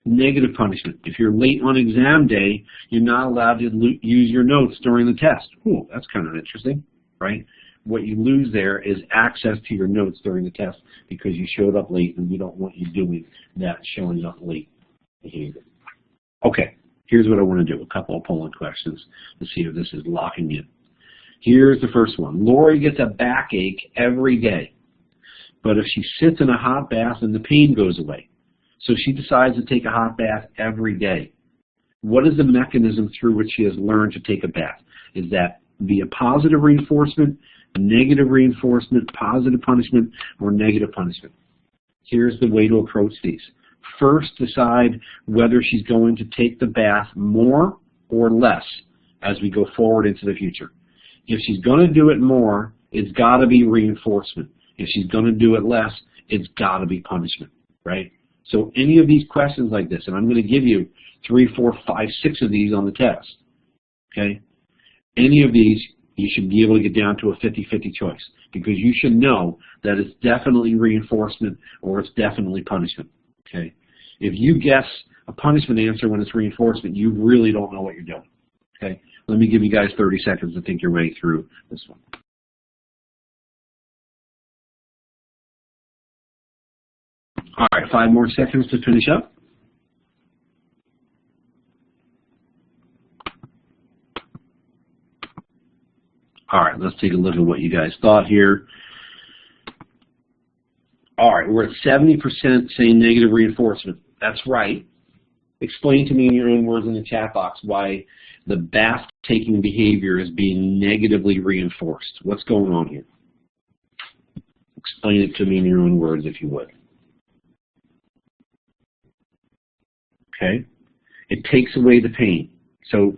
Negative punishment, if you're late on exam day, you're not allowed to use your notes during the test. Ooh, that's kind of interesting, right? What you lose there is access to your notes during the test because you showed up late, and we don't want you doing that showing up late behavior. Okay, here's what I want to do, a couple of polling questions to see if this is locking in. Here's the first one. Lori gets a backache every day, but if she sits in a hot bath, then the pain goes away. So she decides to take a hot bath every day. What is the mechanism through which she has learned to take a bath? Is that via positive reinforcement, negative reinforcement, positive punishment, or negative punishment? Here's the way to approach these. First, decide whether she's going to take the bath more or less as we go forward into the future. If she's going to do it more, it's got to be reinforcement. If she's going to do it less, it's got to be punishment, right? So any of these questions like this, and I'm going to give you 3, 4, 5, 6 of these on the test, okay? Any of these, you should be able to get down to a 50-50 choice, because you should know that it's definitely reinforcement or it's definitely punishment, okay? If you guess a punishment answer when it's reinforcement, you really don't know what you're doing, okay? Let me give you guys 30 seconds to think your way through this one. All right, 5 more seconds to finish up. All right, let's take a look at what you guys thought here. All right, we're at 70% saying negative reinforcement. That's right. Explain to me in your own words in the chat box why the bath-taking behavior is being negatively reinforced. What's going on here? Explain it to me in your own words, if you would. Okay? It takes away the pain. So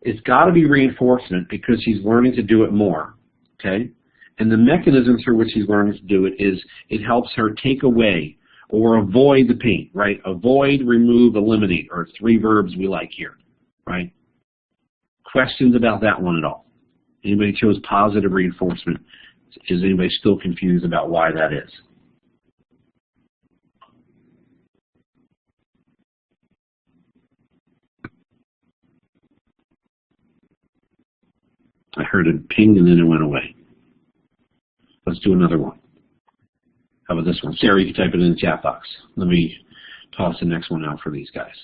it's got to be reinforcement because she's learning to do it more. Okay? And the mechanism through which she's learning to do it is it helps her take away or avoid the pain, right? Avoid, remove, eliminate are 3 verbs we like here, right? Questions about that one at all? Anybody chose positive reinforcement? Is anybody still confused about why that is? I heard it ping and then it went away. Let's do another one. How about this one? Sarah, you can type it in the chat box. Let me toss the next one out for these guys.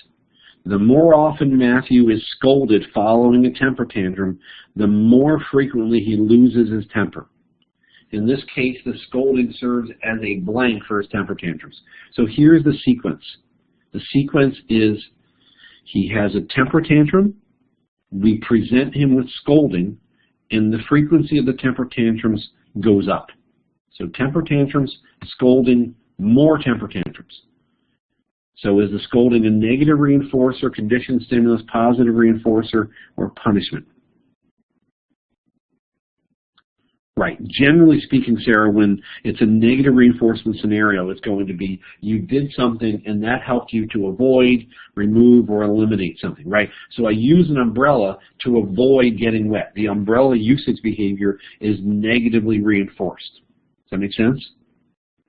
The more often Matthew is scolded following a temper tantrum, the more frequently he loses his temper. In this case, the scolding serves as a blank for his temper tantrums. So here's the sequence. The sequence is he has a temper tantrum, we present him with scolding, and the frequency of the temper tantrums goes up. So temper tantrums, scolding, more temper tantrums. So is the scolding a negative reinforcer, conditioned stimulus, positive reinforcer, or punishment? Right. Generally speaking, Sarah, when it's a negative reinforcement scenario, it's going to be you did something and that helped you to avoid, remove, or eliminate something, right? So I use an umbrella to avoid getting wet. The umbrella usage behavior is negatively reinforced. Does that make sense?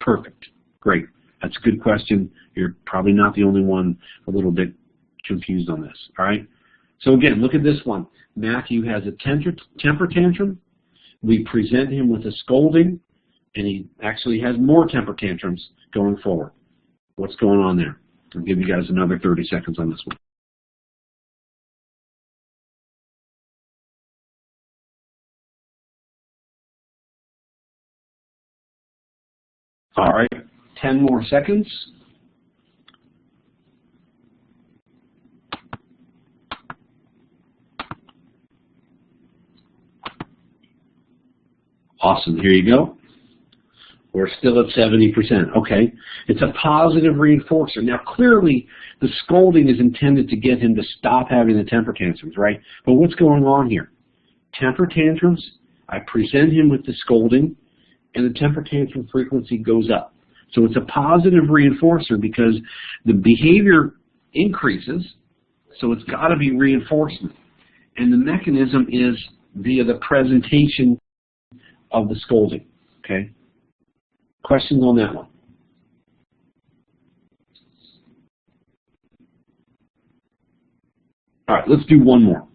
Perfect. Great. That's a good question. You're probably not the only one a little bit confused on this, all right? So again, look at this one. Matthew has a temper tantrum. We present him with a scolding, and he actually has more temper tantrums going forward. What's going on there? I'll give you guys another 30 seconds on this one. All right, 10 more seconds. Awesome, here you go. We're still at 70%. Okay, it's a positive reinforcer. Now clearly the scolding is intended to get him to stop having the temper tantrums, right? But what's going on here? Temper tantrums, I present him with the scolding, and the temper tantrum frequency goes up. So it's a positive reinforcer because the behavior increases, so it's got to be reinforcement. And the mechanism is via the presentation of the scolding, okay? Questions on that one? All right, let's do one more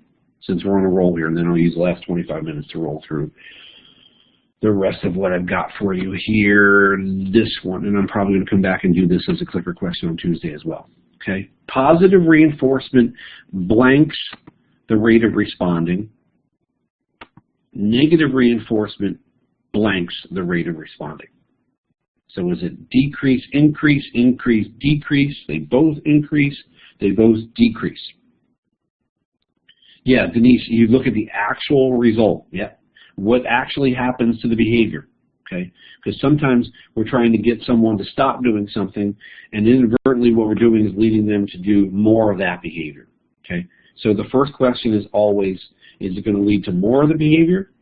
since we're on a roll here, and then I'll use the last 25 minutes to roll through the rest of what I've got for you here, this one, and I'm probably going to come back and do this as a clicker question on Tuesday as well, okay? Positive reinforcement blanks the rate of responding. Negative reinforcement blanks the rate of responding. So is it decrease, increase, increase, decrease? They both increase, they both decrease. Yeah, Denise, you look at the actual result. Yeah, what actually happens to the behavior. Okay, because sometimes we're trying to get someone to stop doing something, and inadvertently what we're doing is leading them to do more of that behavior. Okay, so the first question is always, is it going to lead to more of the behavior?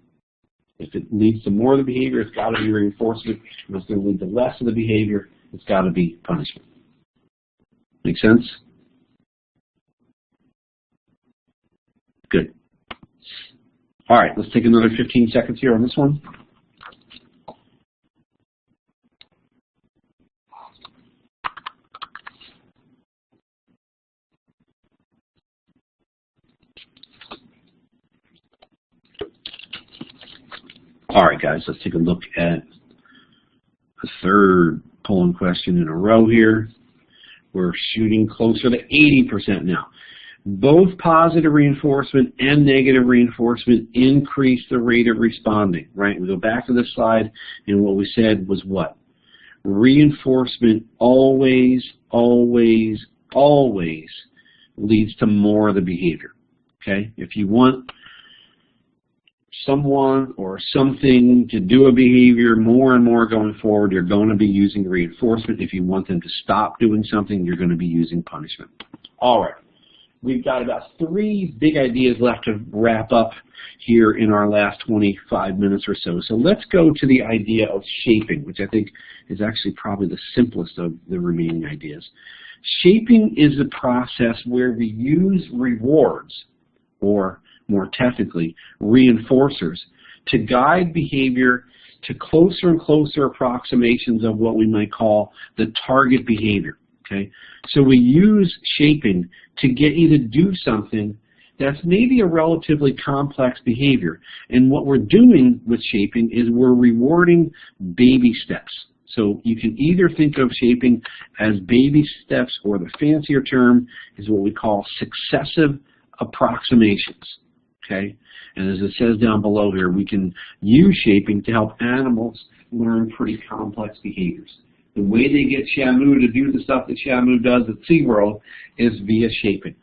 If it leads to more of the behavior, it's got to be reinforcement. If it's going to lead to less of the behavior, it's got to be punishment. Make sense? Good. All right, let's take another 15 seconds here on this one. All right, guys, let's take a look at the third polling question in a row here. We're shooting closer to 80% now. Both positive reinforcement and negative reinforcement increase the rate of responding, right? We go back to this slide, and what we said was what? Reinforcement always, always, always leads to more of the behavior, okay? If you want someone or something to do a behavior more and more going forward, you're going to be using reinforcement. If you want them to stop doing something, you're going to be using punishment. All right. We've got about 3 big ideas left to wrap up here in our last 25 minutes or so. So let's go to the idea of shaping, which I think is actually probably the simplest of the remaining ideas. Shaping is a process where we use rewards, or more technically, reinforcers, to guide behavior to closer and closer approximations of what we might call the target behavior. Okay? So we use shaping to get you to do something that's maybe a relatively complex behavior. And what we're doing with shaping is we're rewarding baby steps. So you can either think of shaping as baby steps, or the fancier term is what we call successive approximations. Okay? And as it says down below here, we can use shaping to help animals learn pretty complex behaviors. The way they get Shamu to do the stuff that Shamu does at SeaWorld is via shaping.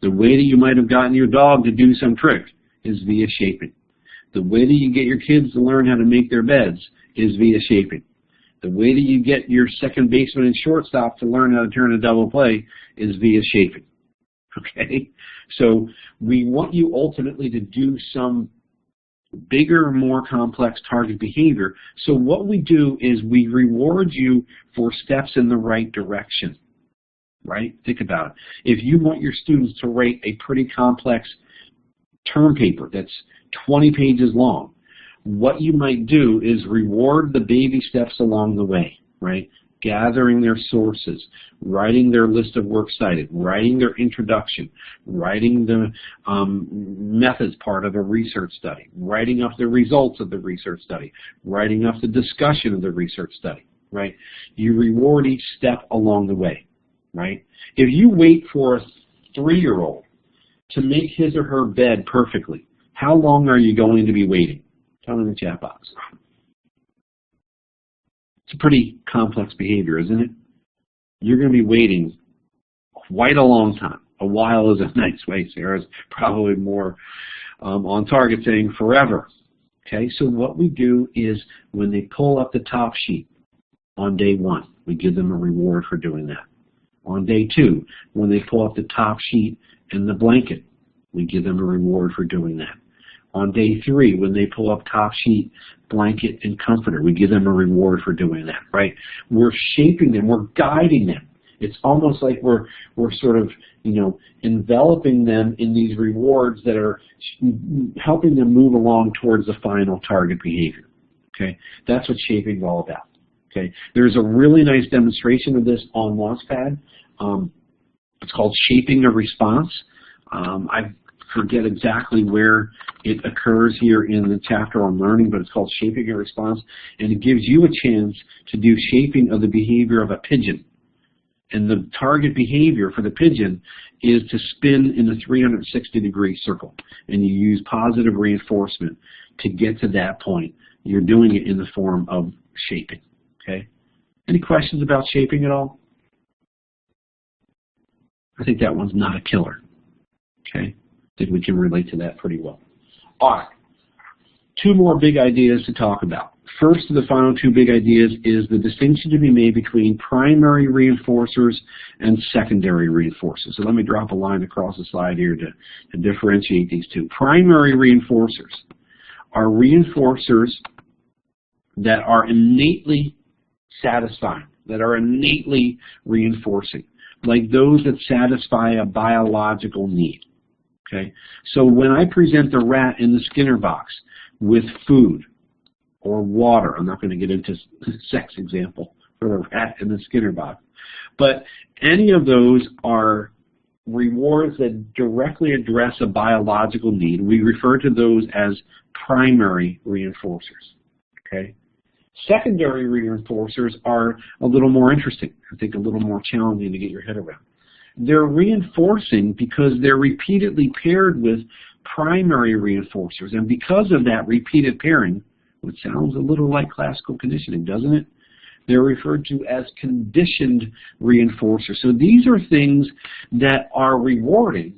The way that you might have gotten your dog to do some trick is via shaping. The way that you get your kids to learn how to make their beds is via shaping. The way that you get your second baseman and shortstop to learn how to turn a double play is via shaping. Okay? So we want you ultimately to do some bigger, more complex target behavior. So what we do is we reward you for steps in the right direction, right? Think about it. If you want your students to write a pretty complex term paper that's 20 pages long, what you might do is reward the baby steps along the way, right? Gathering their sources, writing their list of works cited, writing their introduction, writing the methods part of a research study, writing up the results of the research study, writing up the discussion of the research study, right? You reward each step along the way, right? If you wait for a 3-year-old to make his or her bed perfectly, how long are you going to be waiting? Tell me in the chat box. It's a pretty complex behavior, isn't it? You're going to be waiting quite a long time. A while is a nice way. Sarah's probably more on target, saying forever. Okay, so what we do is when they pull up the top sheet on day 1, we give them a reward for doing that. On day 2, when they pull up the top sheet and the blanket, we give them a reward for doing that. On day 3, when they pull up top sheet, blanket, and comforter, we give them a reward for doing that, right? We're shaping them, we're guiding them. It's almost like we're sort of, enveloping them in these rewards that are helping them move along towards the final target behavior, okay? That's what shaping is all about, okay? There's a really nice demonstration of this on Launchpad. It's called Shaping a Response. I forget exactly where it occurs here in the chapter on learning, but it's called Shaping a Response, and it gives you a chance to do shaping of the behavior of a pigeon. And the target behavior for the pigeon is to spin in a 360-degree circle, and you use positive reinforcement to get to that point. You're doing it in the form of shaping. Okay? Any questions about shaping at all? I think that one's not a killer. Okay? I think we can relate to that pretty well. All right. Two more big ideas to talk about. First of the final two big ideas is the distinction to be made between primary reinforcers and secondary reinforcers. So let me drop a line across the slide here to differentiate these two. Primary reinforcers are reinforcers that are innately satisfying, that are innately reinforcing, like those that satisfy a biological need. Okay? So when I present the rat in the Skinner box with food or water, I'm not going to get into sex example for the rat in the Skinner box, but any of those are rewards that directly address a biological need. We refer to those as primary reinforcers. Okay? Secondary reinforcers are a little more interesting, I think a little more challenging to get your head around. They're reinforcing because they're repeatedly paired with primary reinforcers, and because of that repeated pairing, which sounds a little like classical conditioning, doesn't it? They're referred to as conditioned reinforcers. So these are things that are rewarding,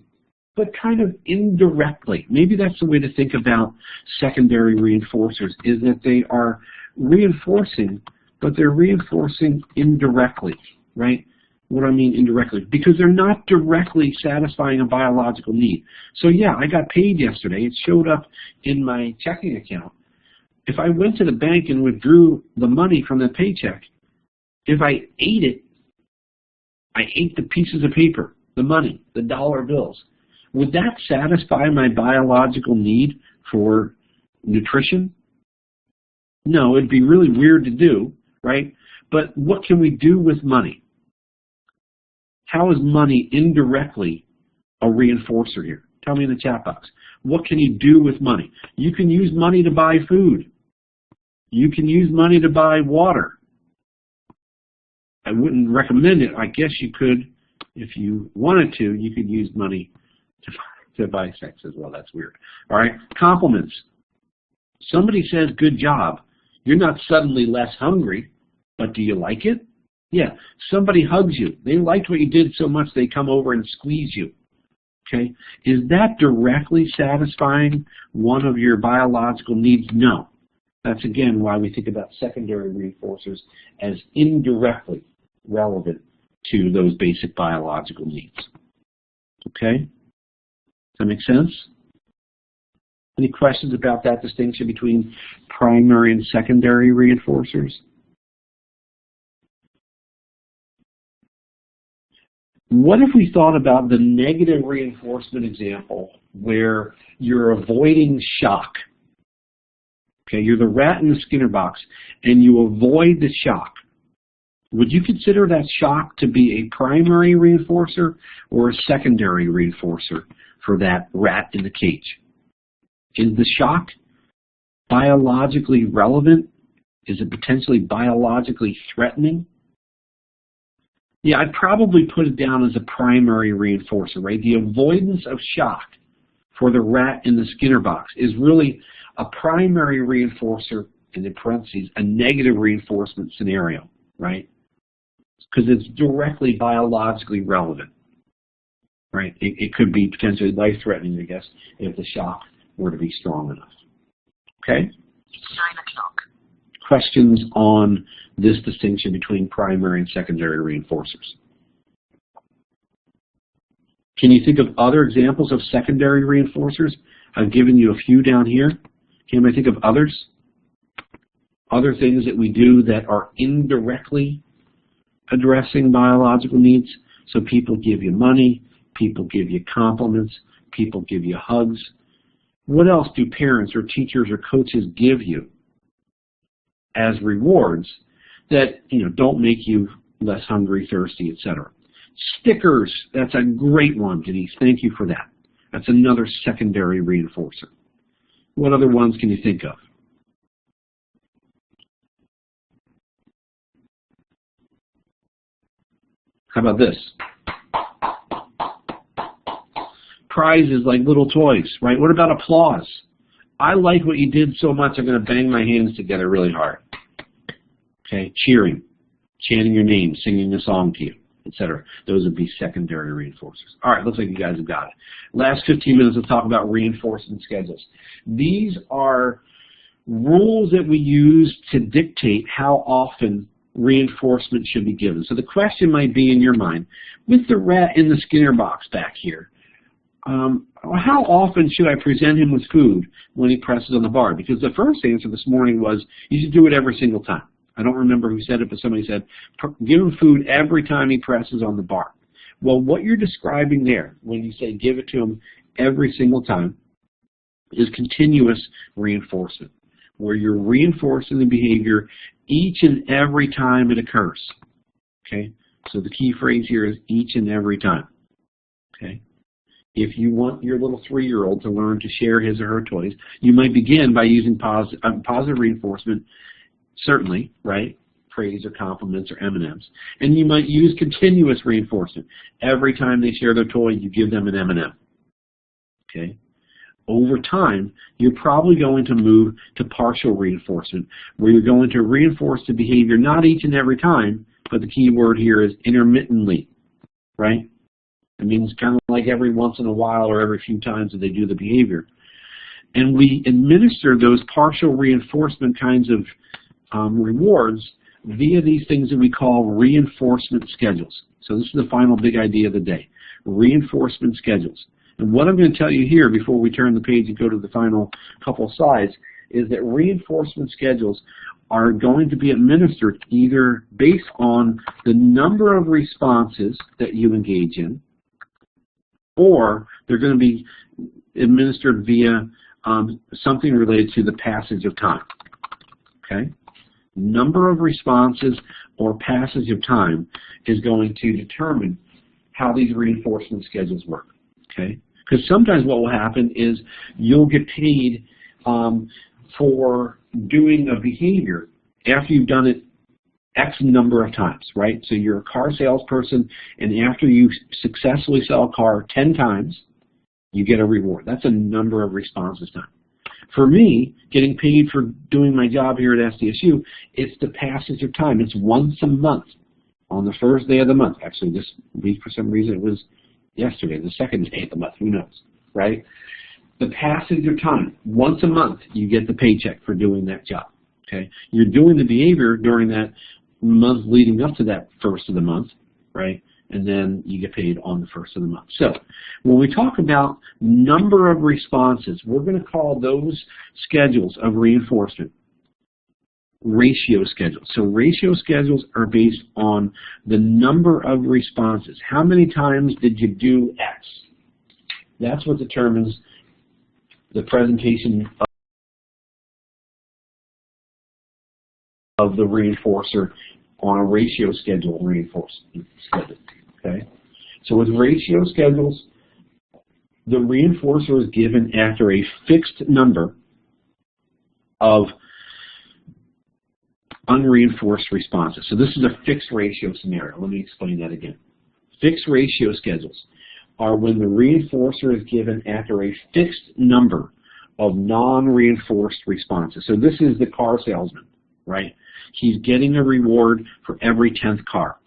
but kind of indirectly. Maybe that's the way to think about secondary reinforcers, is that they are reinforcing, but they're reinforcing indirectly, right? What do I mean indirectly? Because they're not directly satisfying a biological need. So yeah, I got paid yesterday. It showed up in my checking account. If I went to the bank and withdrew the money from the paycheck, if I ate it, I ate the pieces of paper, the money, the dollar bills. Would that satisfy my biological need for nutrition? No, it'd be really weird to do, right? But what can we do with money? How is money indirectly a reinforcer here? Tell me in the chat box. What can you do with money? You can use money to buy food. You can use money to buy water. I wouldn't recommend it. I guess you could, if you wanted to, you could use money to buy sex as well. That's weird. All right, compliments. Somebody says, good job. You're not suddenly less hungry, but do you like it? Yeah, somebody hugs you. They liked what you did so much they come over and squeeze you. Okay, is that directly satisfying one of your biological needs? No. That's again why we think about secondary reinforcers as indirectly relevant to those basic biological needs. Okay? Does that make sense? Any questions about that distinction between primary and secondary reinforcers? What if we thought about the negative reinforcement example where you're avoiding shock? Okay, you're the rat in the Skinner box and you avoid the shock. Would you consider that shock to be a primary reinforcer or a secondary reinforcer for that rat in the cage? Is the shock biologically relevant? Is it potentially biologically threatening? Yeah, I'd probably put it down as a primary reinforcer, right? The avoidance of shock for the rat in the Skinner box is really a primary reinforcer, and in parentheses, a negative reinforcement scenario, right? Because it's directly biologically relevant, right? It could be potentially life-threatening, I guess, if the shock were to be strong enough. Okay? 9 o'clock. Questions on this distinction between primary and secondary reinforcers? Can you think of other examples of secondary reinforcers? I've given you a few down here. Can I think of others? Other things that we do that are indirectly addressing biological needs? So people give you money, people give you compliments, people give you hugs. What else do parents or teachers or coaches give you as rewards that don't make you less hungry, thirsty, etc.? Stickers, that's a great one, Denise. Thank you for that. That's another secondary reinforcer. What other ones can you think of? How about this? Prizes like little toys, right? What about applause? I like what you did so much, I'm going to bang my hands together really hard. Okay, cheering, chanting your name, singing a song to you, etc. Those would be secondary reinforcers. All right, looks like you guys have got it. Last 15 minutes, let's talk about reinforcement schedules. These are rules that we use to dictate how often reinforcement should be given. So the question might be in your mind, with the rat in the Skinner box back here, how often should I present him with food when he presses on the bar? Because the first answer this morning was you should do it every single time. I don't remember who said it, but somebody said give him food every time he presses on the bar. Well, what you're describing there when you say give it to him every single time is continuous reinforcement, where you're reinforcing the behavior each and every time it occurs. Okay? So the key phrase here is each and every time. Okay? If you want your little 3-year-old to learn to share his or her toys, you might begin by using positive reinforcement, certainly, right? Praise or compliments or M&Ms. And you might use continuous reinforcement. Every time they share their toy, you give them an M&M. Okay? Over time, you're probably going to move to partial reinforcement, where you're going to reinforce the behavior not each and every time, but the key word here is intermittently, right? It means kind of like every once in a while or every few times that they do the behavior. And we administer those partial reinforcement kinds of rewards via these things that we call reinforcement schedules. So this is the final big idea of the day, reinforcement schedules. And what I'm going to tell you here before we turn the page and go to the final couple of slides is that reinforcement schedules are going to be administered either based on the number of responses that you engage in, or they're going to be administered via something related to the passage of time. Okay? Number of responses or passage of time is going to determine how these reinforcement schedules work. Okay? Because sometimes what will happen is you'll get paid for doing a behavior after you've done it X number of times, right? So you're a car salesperson, and after you successfully sell a car 10 times, you get a reward. That's a number of responses time. For me, getting paid for doing my job here at SDSU, it's the passage of time. It's once a month on the first day of the month. Actually, this week, for some reason, it was yesterday, the second day of the month. Who knows, right? The passage of time. Once a month, you get the paycheck for doing that job. Okay? You're doing the behavior during that month leading up to that first of the month, right? And then you get paid on the first of the month. So when we talk about number of responses, we're going to call those schedules of reinforcement ratio schedules. So ratio schedules are based on the number of responses. How many times did you do X? That's what determines the presentation of the reinforcer on a ratio schedule reinforcement schedule. Okay? So with ratio schedules, the reinforcer is given after a fixed number of unreinforced responses. So this is a fixed ratio scenario. Let me explain that again. Fixed ratio schedules are when the reinforcer is given after a fixed number of non-reinforced responses. So this is the car salesman, right? He's getting a reward for every 10th car.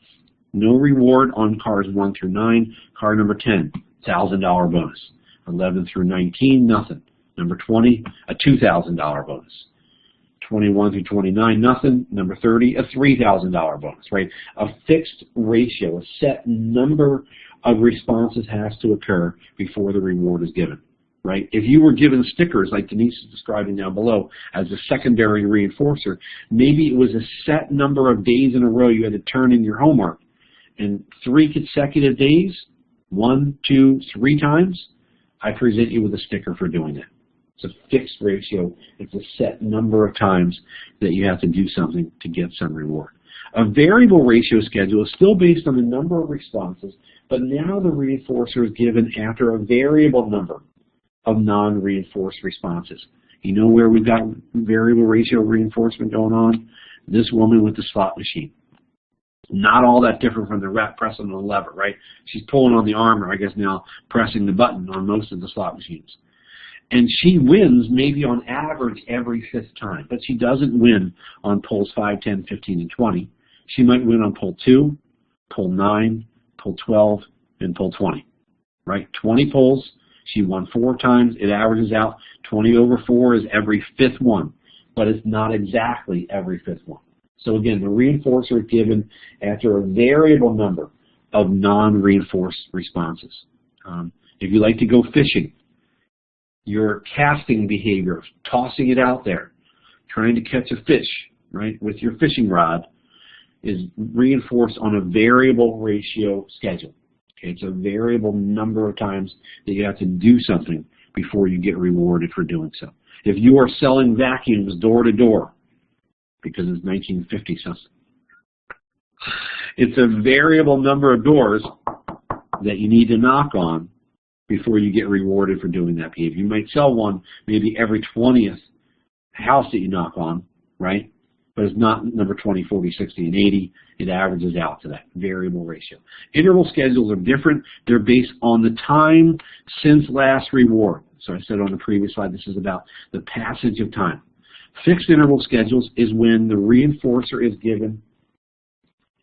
No reward on cars 1 through 9. Car number 10, $1,000 bonus. 11 through 19, nothing. Number 20, a $2,000 bonus. 21 through 29, nothing. Number 30, a $3,000 bonus, right? A fixed ratio, a set number of responses has to occur before the reward is given, right? If you were given stickers, like Denise is describing down below, as a secondary reinforcer, maybe it was a set number of days in a row you had to turn in your homework. And 3 consecutive days, 1, 2, 3 times, I present you with a sticker for doing that. It's a fixed ratio. It's a set number of times that you have to do something to get some reward. A variable ratio schedule is still based on the number of responses, but now the reinforcer is given after a variable number of non-reinforced responses. You know where we've got variable ratio reinforcement going on? This woman with the slot machine. Not all that different from the rat pressing the lever, right? She's pulling on the arm, or I guess now pressing the button on most of the slot machines. And she wins maybe on average every 5th time, but she doesn't win on polls 5, 10, 15, and 20. She might win on poll 2, poll 9, poll 12, and poll 20, right? 20 polls, she won 4 times. It averages out 20 over 4 is every 5th one, but it's not exactly every 5th one. So again, the reinforcer is given after a variable number of non-reinforced responses. If you like to go fishing, your casting behavior, tossing it out there, trying to catch a fish, right, with your fishing rod, is reinforced on a variable ratio schedule. Okay, it's a variable number of times that you have to do something before you get rewarded for doing so. If you are selling vacuums door to door, because it's 1950 something, it's a variable number of doors that you need to knock on before you get rewarded for doing that behavior. You might sell one maybe every 20th house that you knock on, right? But it's not number 20, 40, 60, and 80. It averages out to that variable ratio. Interval schedules are different. They're based on the time since last reward. So I said on the previous slide, this is about the passage of time. Fixed interval schedules is when the reinforcer is given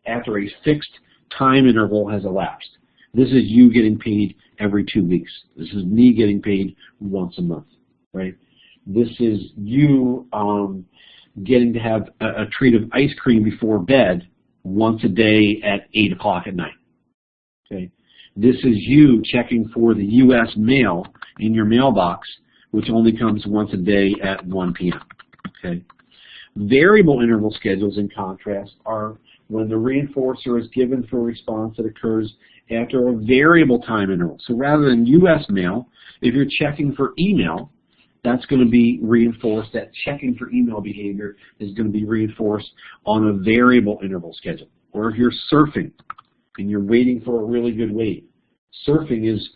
after a fixed time interval has elapsed. This is you getting paid every 2 weeks. This is me getting paid once a month, right? This is you getting to have a treat of ice cream before bed once a day at 8 o'clock at night. Okay? This is you checking for the U.S. mail in your mailbox, which only comes once a day at 1 p.m. Okay? Variable interval schedules, in contrast, are when the reinforcer is given for a response that occurs after a variable time interval. So rather than U.S. mail, if you're checking for email, that's going to be reinforced. That checking for email behavior is going to be reinforced on a variable interval schedule. Or if you're surfing and you're waiting for a really good wave, surfing is,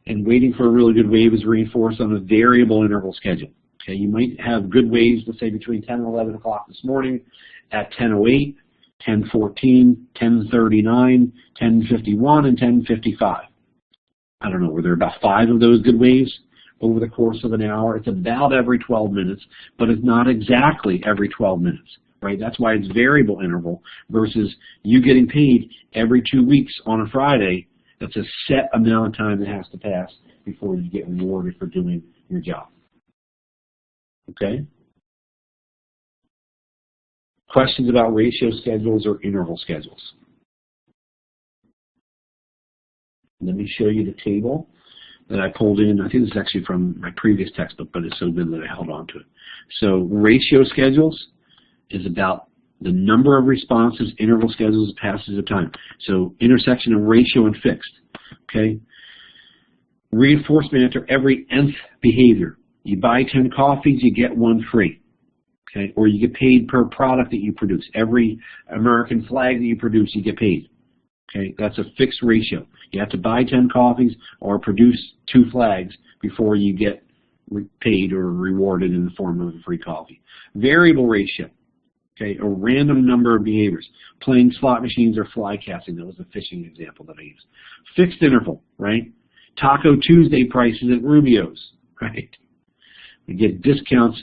and waiting for a really good wave is reinforced on a variable interval schedule. Okay, you might have good waves, let's say between 10 and 11 o'clock this morning, at 10:08, 10:14, 10:39, 10:51, and 10:55. I don't know, were there about 5 of those good waves over the course of an hour? It's about every 12 minutes, but it's not exactly every 12 minutes, right? That's why it's variable interval versus you getting paid every 2 weeks on a Friday. That's a set amount of time that has to pass before you get rewarded for doing your job. Okay? Questions about ratio schedules or interval schedules? Let me show you the table that I pulled in. I think this is actually from my previous textbook, but it's so good that I held on to it. So ratio schedules is about the number of responses, interval schedules, passage of time. So intersection of ratio and fixed. Okay? Reinforcement after every nth behavior. You buy 10 coffees, you get 1 free. Okay? Or you get paid per product that you produce. Every American flag that you produce, you get paid. Okay? That's a fixed ratio. You have to buy 10 coffees or produce 2 flags before you get paid or rewarded in the form of a free coffee. Variable ratio. Okay? A random number of behaviors. Playing slot machines or fly casting. That was a fishing example that I used. Fixed interval, right? Taco Tuesday prices at Rubio's, right? You get discounts.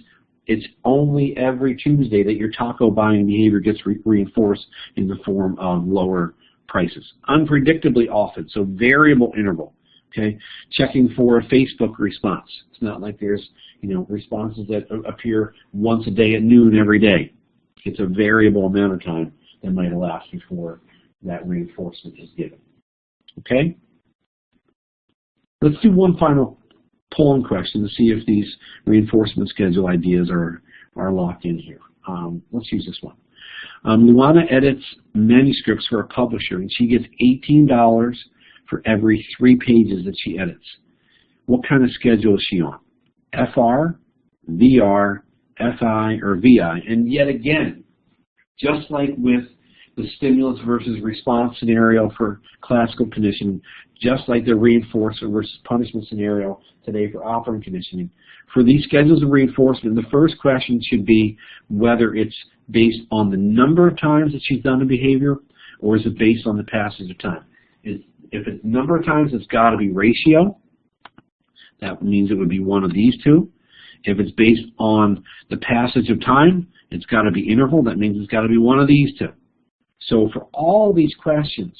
It's only every Tuesday that your taco buying behavior gets reinforced in the form of lower prices. Unpredictably often, so variable interval. Okay, checking for a Facebook response. It's not like there's responses that appear once a day at noon every day. It's a variable amount of time that might elapse before that reinforcement is given. Okay, let's do one final polling question to see if these reinforcement schedule ideas are locked in here. Let's use this one. Luana edits manuscripts for a publisher, and she gets $18 for every 3 pages that she edits. What kind of schedule is she on? FR, VR, FI, or VI? And yet again, just like with the stimulus versus response scenario for classical conditioning, just like the reinforcement versus punishment scenario today for operant conditioning, for these schedules of reinforcement, the first question should be whether it's based on the number of times that she's done a behavior, or is it based on the passage of time? If it's number of times, it's got to be ratio. that means it would be one of these two. If it's based on the passage of time, it's got to be interval. That means it's got to be one of these two. So for all these questions,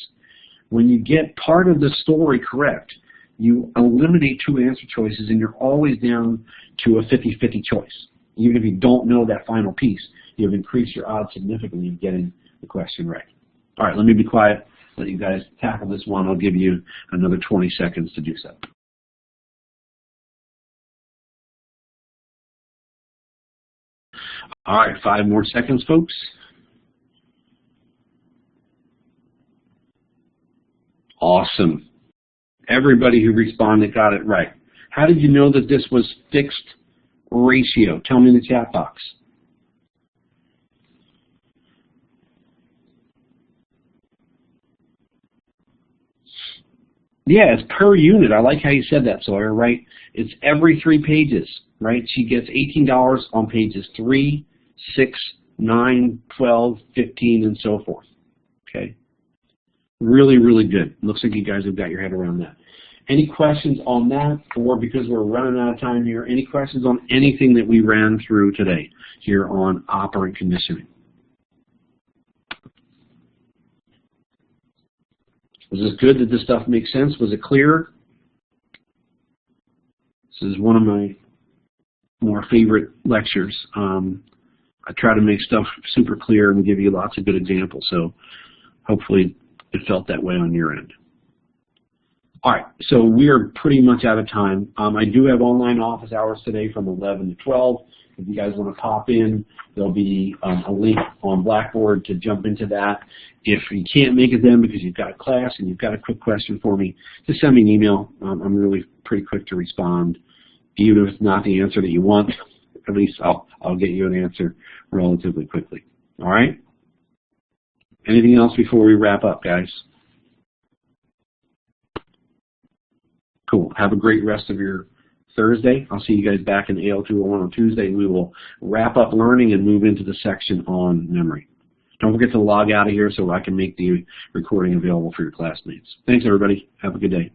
when you get part of the story correct, you eliminate two answer choices and you're always down to a 50-50 choice. Even if you don't know that final piece, you've increased your odds significantly of getting the question right. All right, let me be quiet, let you guys tackle this one. I'll give you another 20 seconds to do so. All right, 5 more seconds, folks. Awesome. Everybody who responded got it right. How did you know that this was fixed ratio? Tell me in the chat box. Yeah, it's per unit. I like how you said that, Sawyer, right? It's every 3 pages, right? She gets $18 on pages 3, 6, 9, 12, 15, and so forth. Okay? Really, really good. Looks like you guys have got your head around that. Any questions on that? Or because we're running out of time here, any questions on anything that we ran through today here on operant conditioning? Was this good? Did this stuff make sense? Was it clear? This is one of my more favorite lectures. I try to make stuff super clear and give you lots of good examples, so hopefully it felt that way on your end. All right, so we are pretty much out of time. I do have online office hours today from 11 to 12. If you guys want to pop in, there'll be a link on Blackboard to jump into that. If you can't make it then because you've got a class and you've got a quick question for me, just send me an email. I'm really pretty quick to respond. Even if it's not the answer that you want, at least I'll get you an answer relatively quickly. All right? Anything else before we wrap up, guys? Cool. Have a great rest of your Thursday. I'll see you guys back in AL 201 on Tuesday. We will wrap up learning and move into the section on memory. Don't forget to log out of here so I can make the recording available for your classmates. Thanks, everybody. Have a good day.